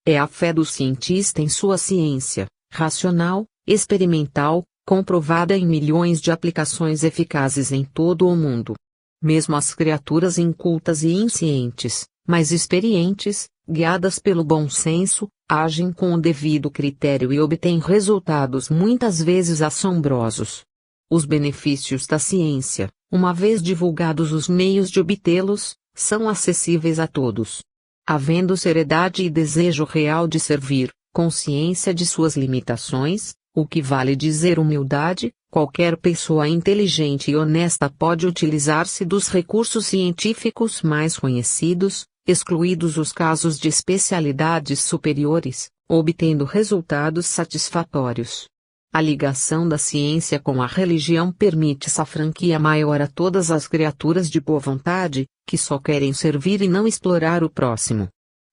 É a fé do cientista em sua ciência, racional, experimental, comprovada em milhões de aplicações eficazes em todo o mundo. Mesmo as criaturas incultas e inscientes, mas experientes, guiadas pelo bom senso, agem com o devido critério e obtêm resultados muitas vezes assombrosos. Os benefícios da ciência, uma vez divulgados os meios de obtê-los, são acessíveis a todos. Havendo seriedade e desejo real de servir, consciência de suas limitações, o que vale dizer humildade, qualquer pessoa inteligente e honesta pode utilizar-se dos recursos científicos mais conhecidos, excluídos os casos de especialidades superiores, obtendo resultados satisfatórios. A ligação da ciência com a religião permite essa franquia maior a todas as criaturas de boa vontade, que só querem servir e não explorar o próximo.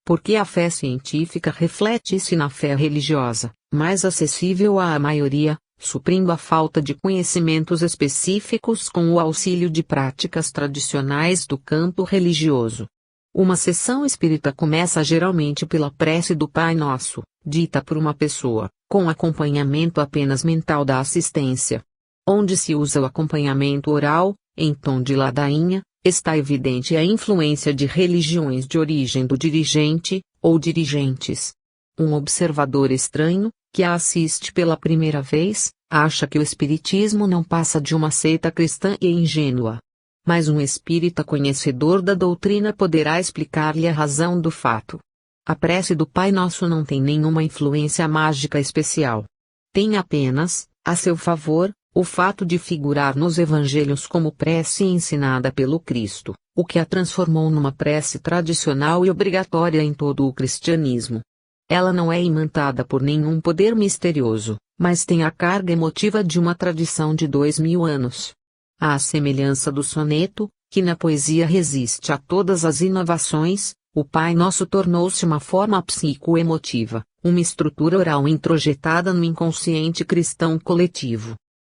Porque a fé científica reflete-se na fé religiosa, mais acessível à maioria, suprindo a falta de conhecimentos específicos com o auxílio de práticas tradicionais do campo religioso. Uma sessão espírita começa geralmente pela prece do Pai Nosso, dita por uma pessoa, com acompanhamento apenas mental da assistência. Onde se usa o acompanhamento oral, em tom de ladainha, está evidente a influência de religiões de origem do dirigente, ou dirigentes. Um observador estranho, que a assiste pela primeira vez, acha que o espiritismo não passa de uma seita cristã e ingênua. Mas um espírita conhecedor da doutrina poderá explicar-lhe a razão do fato. A prece do Pai Nosso não tem nenhuma influência mágica especial. Tem apenas, a seu favor, o fato de figurar nos evangelhos como prece ensinada pelo Cristo, o que a transformou numa prece tradicional e obrigatória em todo o cristianismo. Ela não é imantada por nenhum poder misterioso, mas tem a carga emotiva de uma tradição de 2000 anos. À semelhança do soneto, que na poesia resiste a todas as inovações, o Pai Nosso tornou-se uma forma psicoemotiva, uma estrutura oral introjetada no inconsciente cristão coletivo.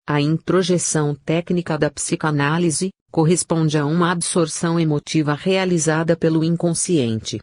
A introjeção técnica da psicanálise corresponde a uma absorção emotiva realizada pelo inconsciente.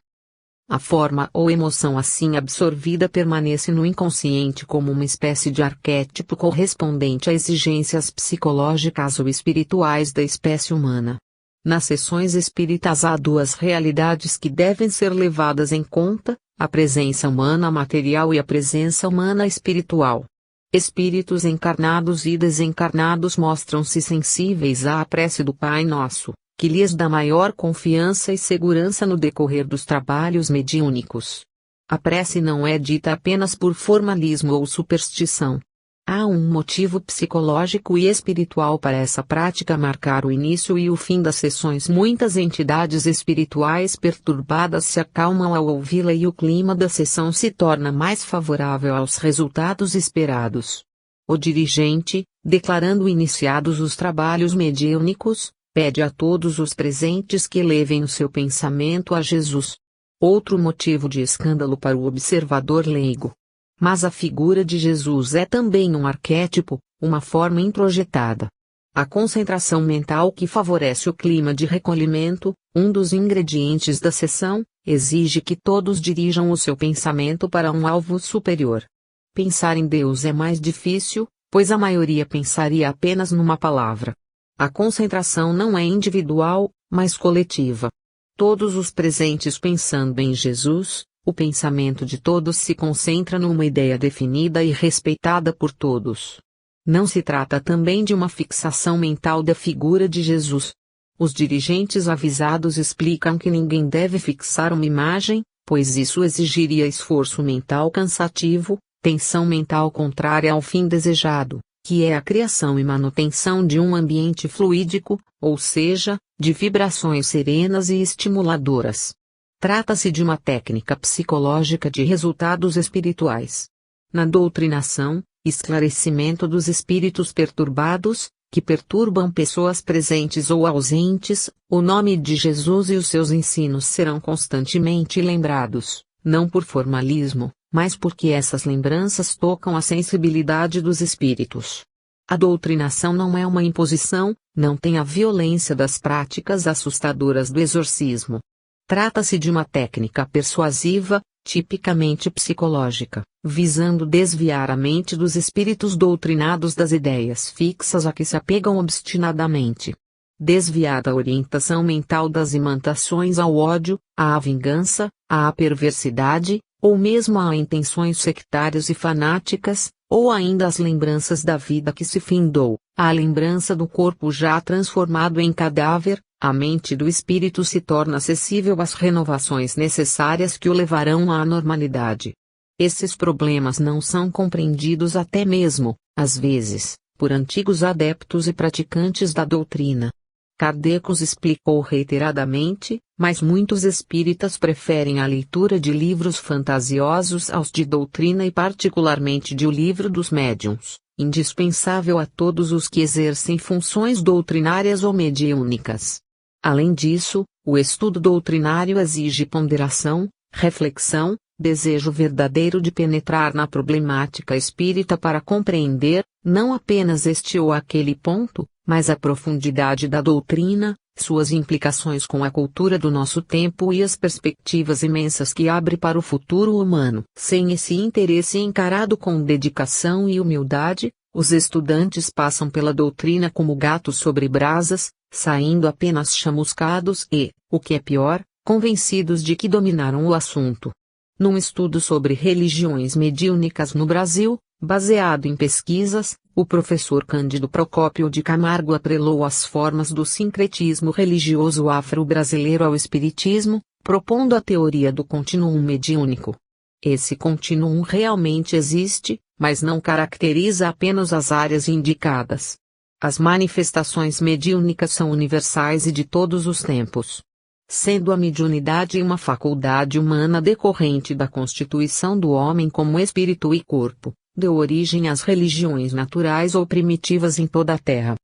A forma ou emoção assim absorvida permanece no inconsciente como uma espécie de arquétipo correspondente a exigências psicológicas ou espirituais da espécie humana. Nas sessões espíritas há duas realidades que devem ser levadas em conta: a presença humana material e a presença humana espiritual. Espíritos encarnados e desencarnados mostram-se sensíveis à prece do Pai Nosso, que lhes dá maior confiança e segurança no decorrer dos trabalhos mediúnicos. A prece não é dita apenas por formalismo ou superstição. Há um motivo psicológico e espiritual para essa prática marcar o início e o fim das sessões. Muitas entidades espirituais perturbadas se acalmam ao ouvi-la e o clima da sessão se torna mais favorável aos resultados esperados. O dirigente, declarando iniciados os trabalhos mediúnicos, pede a todos os presentes que elevem o seu pensamento a Jesus. Outro motivo de escândalo para o observador leigo. Mas a figura de Jesus é também um arquétipo, uma forma introjetada. A concentração mental que favorece o clima de recolhimento, um dos ingredientes da sessão, exige que todos dirijam o seu pensamento para um alvo superior. Pensar em Deus é mais difícil, pois a maioria pensaria apenas numa palavra. A concentração não é individual, mas coletiva. Todos os presentes pensando em Jesus, o pensamento de todos se concentra numa ideia definida e respeitada por todos. Não se trata também de uma fixação mental da figura de Jesus. Os dirigentes avisados explicam que ninguém deve fixar uma imagem, pois isso exigiria esforço mental cansativo, tensão mental contrária ao fim desejado, que é a criação e manutenção de um ambiente fluídico, ou seja, de vibrações serenas e estimuladoras. Trata-se de uma técnica psicológica de resultados espirituais. Na doutrinação, esclarecimento dos espíritos perturbados, que perturbam pessoas presentes ou ausentes, o nome de Jesus e os seus ensinos serão constantemente lembrados, não por formalismo, mas porque essas lembranças tocam a sensibilidade dos espíritos. A doutrinação não é uma imposição, não tem a violência das práticas assustadoras do exorcismo. Trata-se de uma técnica persuasiva, tipicamente psicológica, visando desviar a mente dos espíritos doutrinados das ideias fixas a que se apegam obstinadamente. Desviada a orientação mental das imantações ao ódio, à vingança, à perversidade, ou mesmo a intenções sectárias e fanáticas, ou ainda as lembranças da vida que se findou, a lembrança do corpo já transformado em cadáver, a mente do espírito se torna acessível às renovações necessárias que o levarão à normalidade. Esses problemas não são compreendidos até mesmo, às vezes, por antigos adeptos e praticantes da doutrina. Kardec os explicou reiteradamente, mas muitos espíritas preferem a leitura de livros fantasiosos aos de doutrina e particularmente de O Livro dos Médiuns, indispensável a todos os que exercem funções doutrinárias ou mediúnicas. Além disso, o estudo doutrinário exige ponderação, reflexão, desejo verdadeiro de penetrar na problemática espírita para compreender, não apenas este ou aquele ponto, mas a profundidade da doutrina, suas implicações com a cultura do nosso tempo e as perspectivas imensas que abre para o futuro humano. Sem esse interesse encarado com dedicação e humildade, os estudantes passam pela doutrina como gatos sobre brasas, saindo apenas chamuscados e, o que é pior, convencidos de que dominaram o assunto. Num estudo sobre religiões mediúnicas no Brasil, baseado em pesquisas, o professor Cândido Procópio de Camargo atrelou as formas do sincretismo religioso afro-brasileiro ao espiritismo, propondo a teoria do contínuo mediúnico. Esse contínuo realmente existe, mas não caracteriza apenas as áreas indicadas. As manifestações mediúnicas são universais e de todos os tempos. Sendo a mediunidade uma faculdade humana decorrente da constituição do homem como espírito e corpo, deu origem às religiões naturais ou primitivas em toda a Terra.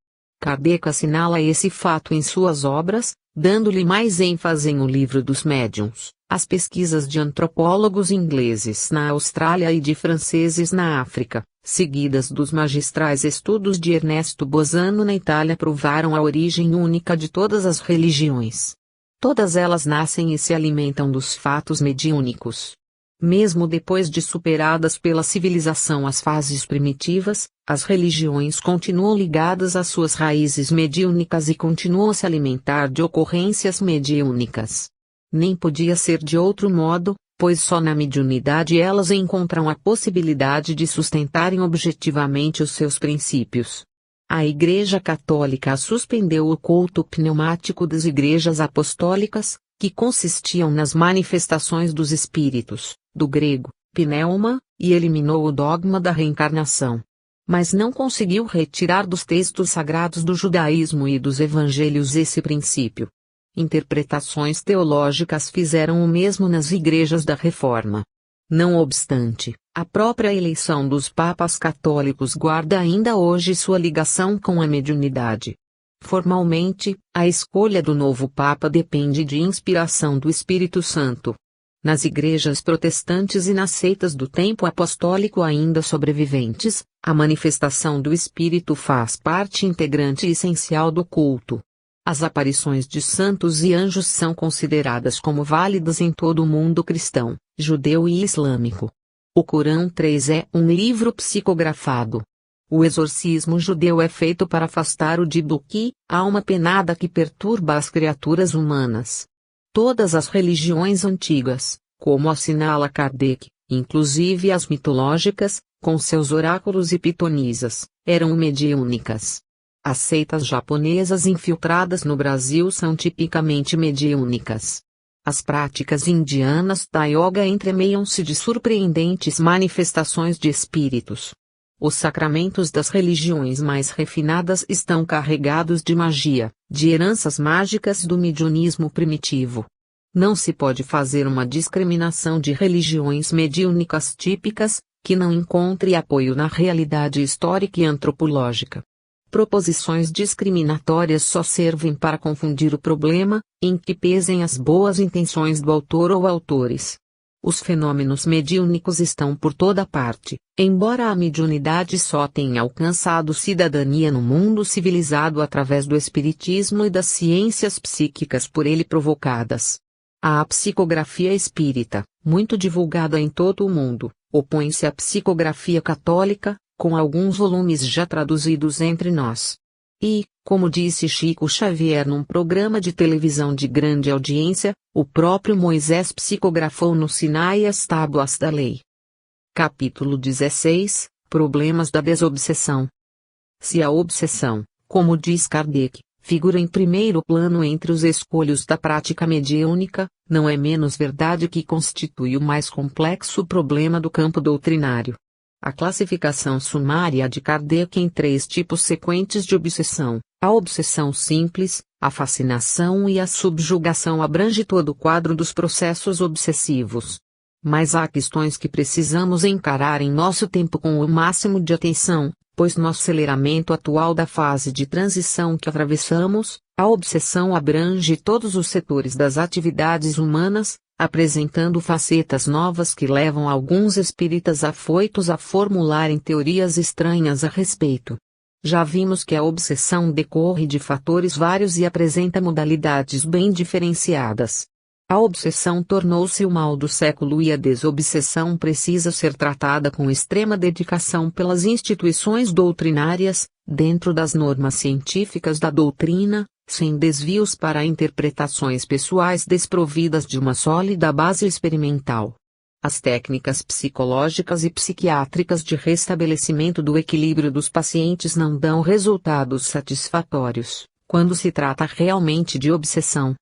Kardec assinala esse fato em suas obras, Dando-lhe mais ênfase em O Livro dos Médiuns, as pesquisas de antropólogos ingleses na Austrália e de franceses na África, seguidas dos magistrais estudos de Ernesto Bosano na Itália, provaram a origem única de todas as religiões. Todas elas nascem e se alimentam dos fatos mediúnicos. Mesmo depois de superadas pela civilização as fases primitivas, as religiões continuam ligadas às suas raízes mediúnicas e continuam a se alimentar de ocorrências mediúnicas. Nem podia ser de outro modo, pois só na mediunidade elas encontram a possibilidade de sustentarem objetivamente os seus princípios. A Igreja Católica suspendeu o culto pneumático das igrejas apostólicas, que consistiam nas manifestações dos espíritos, do grego, pneuma, e eliminou o dogma da reencarnação. Mas não conseguiu retirar dos textos sagrados do judaísmo e dos evangelhos esse princípio. Interpretações teológicas fizeram o mesmo nas igrejas da Reforma. Não obstante, a própria eleição dos papas católicos guarda ainda hoje sua ligação com a mediunidade. Formalmente, a escolha do novo Papa depende de inspiração do Espírito Santo. Nas igrejas protestantes e nas seitas do tempo apostólico ainda sobreviventes, a manifestação do Espírito faz parte integrante e essencial do culto. As aparições de santos e anjos são consideradas como válidas em todo o mundo cristão, judeu e islâmico. O Corão 3 é um livro psicografado. O exorcismo judeu é feito para afastar o diabo-que, alma penada que perturba as criaturas humanas. Todas as religiões antigas, como assinala Kardec, inclusive as mitológicas, com seus oráculos e pitonisas, eram mediúnicas. As seitas japonesas infiltradas no Brasil são tipicamente mediúnicas. As práticas indianas da yoga entremeiam-se de surpreendentes manifestações de espíritos. Os sacramentos das religiões mais refinadas estão carregados de magia, de heranças mágicas do mediunismo primitivo. Não se pode fazer uma discriminação de religiões mediúnicas típicas, que não encontre apoio na realidade histórica e antropológica. Proposições discriminatórias só servem para confundir o problema, em que pesem as boas intenções do autor ou autores. Os fenômenos mediúnicos estão por toda parte, embora a mediunidade só tenha alcançado cidadania no mundo civilizado através do espiritismo e das ciências psíquicas por ele provocadas. A psicografia espírita, muito divulgada em todo o mundo, opõe-se à psicografia católica, com alguns volumes já traduzidos entre nós. E, como disse Chico Xavier num programa de televisão de grande audiência, o próprio Moisés psicografou no Sinai as tábuas da lei. Capítulo 16 – Problemas da desobsessão. Se a obsessão, como diz Kardec, figura em primeiro plano entre os escolhos da prática mediúnica, não é menos verdade que constitui o mais complexo problema do campo doutrinário. A classificação sumária de Kardec em 3 tipos sequentes de obsessão, a obsessão simples, a fascinação e a subjugação, abrange todo o quadro dos processos obsessivos. Mas há questões que precisamos encarar em nosso tempo com o máximo de atenção, pois no aceleramento atual da fase de transição que atravessamos, a obsessão abrange todos os setores das atividades humanas, apresentando facetas novas que levam alguns espíritas afoitos a formularem teorias estranhas a respeito. Já vimos que a obsessão decorre de fatores vários e apresenta modalidades bem diferenciadas. A obsessão tornou-se o mal do século e a desobsessão precisa ser tratada com extrema dedicação pelas instituições doutrinárias, dentro das normas científicas da doutrina, sem desvios para interpretações pessoais desprovidas de uma sólida base experimental. As técnicas psicológicas e psiquiátricas de restabelecimento do equilíbrio dos pacientes não dão resultados satisfatórios, quando se trata realmente de obsessão.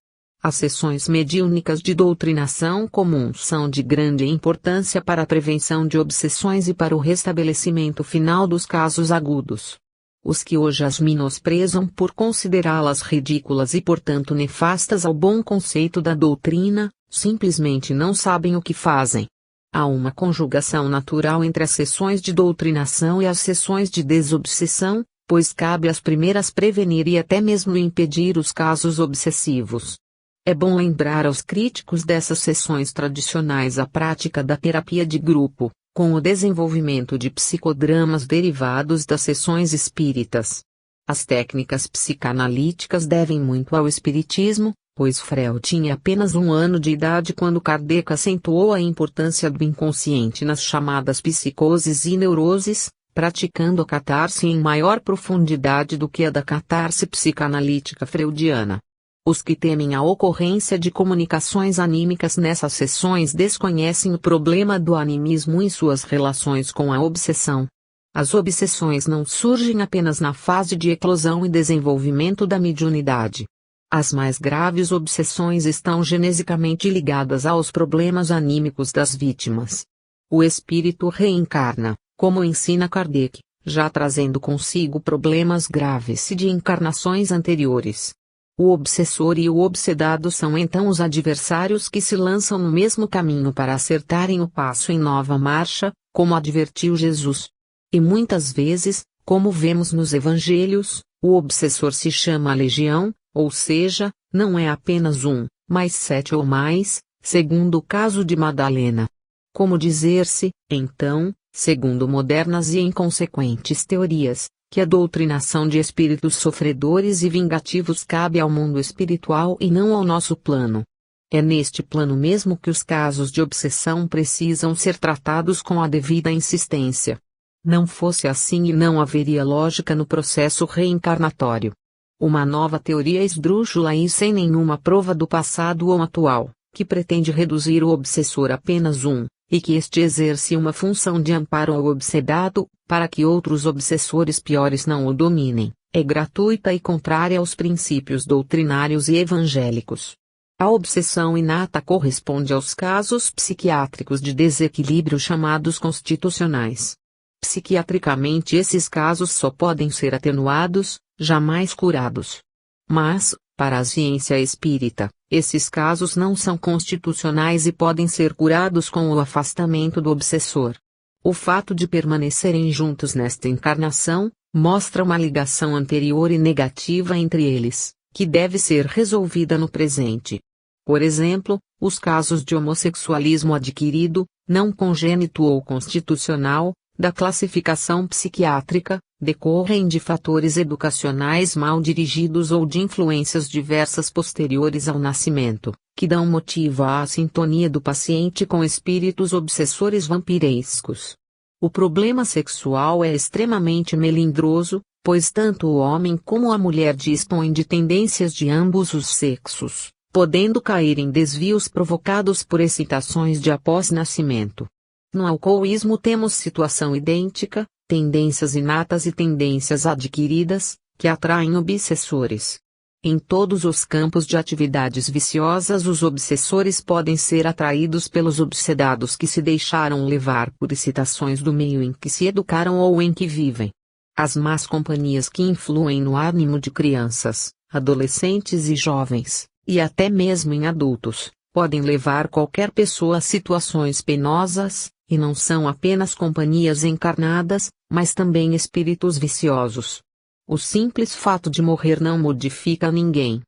As sessões mediúnicas de doutrinação comum são de grande importância para a prevenção de obsessões e para o restabelecimento final dos casos agudos. Os que hoje as menosprezam por considerá-las ridículas e portanto nefastas ao bom conceito da doutrina, simplesmente não sabem o que fazem. Há uma conjugação natural entre as sessões de doutrinação e as sessões de desobsessão, pois cabe às primeiras prevenir e até mesmo impedir os casos obsessivos. É bom lembrar aos críticos dessas sessões tradicionais a prática da terapia de grupo, com o desenvolvimento de psicodramas derivados das sessões espíritas. As técnicas psicanalíticas devem muito ao espiritismo, pois Freud tinha apenas 1 ano de idade quando Kardec acentuou a importância do inconsciente nas chamadas psicoses e neuroses, praticando a catarse em maior profundidade do que a da catarse psicanalítica freudiana. Os que temem a ocorrência de comunicações anímicas nessas sessões desconhecem o problema do animismo em suas relações com a obsessão. As obsessões não surgem apenas na fase de eclosão e desenvolvimento da mediunidade. As mais graves obsessões estão genesicamente ligadas aos problemas anímicos das vítimas. O espírito reencarna, como ensina Kardec, já trazendo consigo problemas graves de encarnações anteriores. O obsessor e o obsedado são então os adversários que se lançam no mesmo caminho para acertarem o passo em nova marcha, como advertiu Jesus. E muitas vezes, como vemos nos evangelhos, o obsessor se chama legião, ou seja, não é apenas 1, mas 7 ou mais, segundo o caso de Madalena. Como dizer-se, então, segundo modernas e inconsequentes teorias, que a doutrinação de espíritos sofredores e vingativos cabe ao mundo espiritual e não ao nosso plano. É neste plano mesmo que os casos de obsessão precisam ser tratados com a devida insistência. Não fosse assim e não haveria lógica no processo reencarnatório. Uma nova teoria esdrúxula e sem nenhuma prova do passado ou atual, que pretende reduzir o obsessor a apenas 1, e que este exerce uma função de amparo ao obsedado, para que outros obsessores piores não o dominem, é gratuita e contrária aos princípios doutrinários e evangélicos. A obsessão inata corresponde aos casos psiquiátricos de desequilíbrio chamados constitucionais. Psiquiatricamente esses casos só podem ser atenuados, jamais curados. Mas, para a ciência espírita, esses casos não são constitucionais e podem ser curados com o afastamento do obsessor. O fato de permanecerem juntos nesta encarnação, mostra uma ligação anterior e negativa entre eles, que deve ser resolvida no presente. Por exemplo, os casos de homossexualismo adquirido, não congênito ou constitucional, da classificação psiquiátrica, decorrem de fatores educacionais mal dirigidos ou de influências diversas posteriores ao nascimento, que dão motivo à sintonia do paciente com espíritos obsessores vampirescos. O problema sexual é extremamente melindroso, pois tanto o homem como a mulher dispõem de tendências de ambos os sexos, podendo cair em desvios provocados por excitações de após-nascimento. No alcooísmo temos situação idêntica, tendências inatas e tendências adquiridas, que atraem obsessores. Em todos os campos de atividades viciosas os obsessores podem ser atraídos pelos obsedados que se deixaram levar por excitações do meio em que se educaram ou em que vivem. As más companhias que influem no ânimo de crianças, adolescentes e jovens, e até mesmo em adultos, podem levar qualquer pessoa a situações penosas, e não são apenas companhias encarnadas, mas também espíritos viciosos. O simples fato de morrer não modifica ninguém.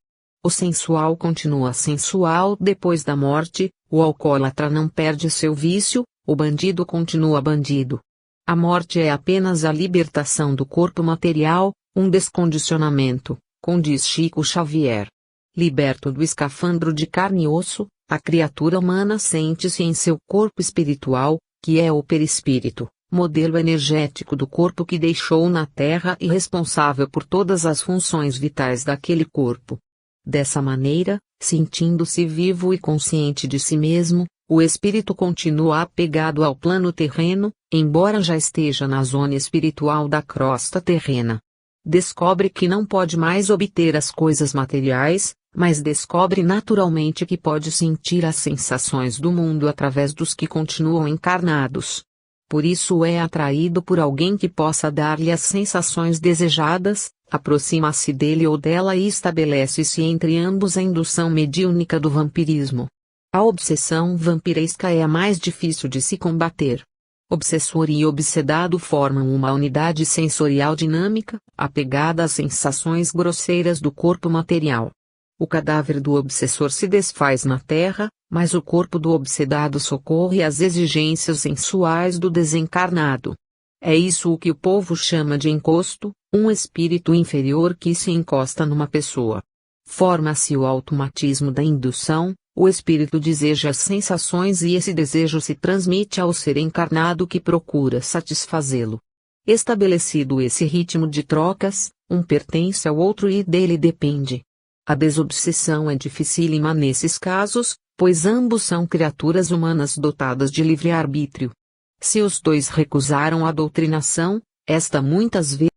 O sensual continua sensual depois da morte, o alcoólatra não perde seu vício, o bandido continua bandido. A morte é apenas a libertação do corpo material, um descondicionamento, condiz Chico Xavier. Liberto do escafandro de carne e osso, a criatura humana sente-se em seu corpo espiritual, que é o perispírito, modelo energético do corpo que deixou na Terra e responsável por todas as funções vitais daquele corpo. Dessa maneira, sentindo-se vivo e consciente de si mesmo, o espírito continua apegado ao plano terreno, embora já esteja na zona espiritual da crosta terrena. Descobre que não pode mais obter as coisas materiais, mas descobre naturalmente que pode sentir as sensações do mundo através dos que continuam encarnados. Por isso é atraído por alguém que possa dar-lhe as sensações desejadas, aproxima-se dele ou dela e estabelece-se entre ambos a indução mediúnica do vampirismo. A obsessão vampiresca é a mais difícil de se combater. Obsessor e obsedado formam uma unidade sensorial dinâmica, apegada às sensações grosseiras do corpo material. O cadáver do obsessor se desfaz na terra, mas o corpo do obsedado socorre às exigências sensuais do desencarnado. É isso o que o povo chama de encosto, um espírito inferior que se encosta numa pessoa. Forma-se o automatismo da indução, o espírito deseja as sensações e esse desejo se transmite ao ser encarnado que procura satisfazê-lo. Estabelecido esse ritmo de trocas, um pertence ao outro e dele depende. A desobsessão é dificílima nesses casos, pois ambos são criaturas humanas dotadas de livre-arbítrio. Se os dois recusaram a doutrinação, esta muitas vezes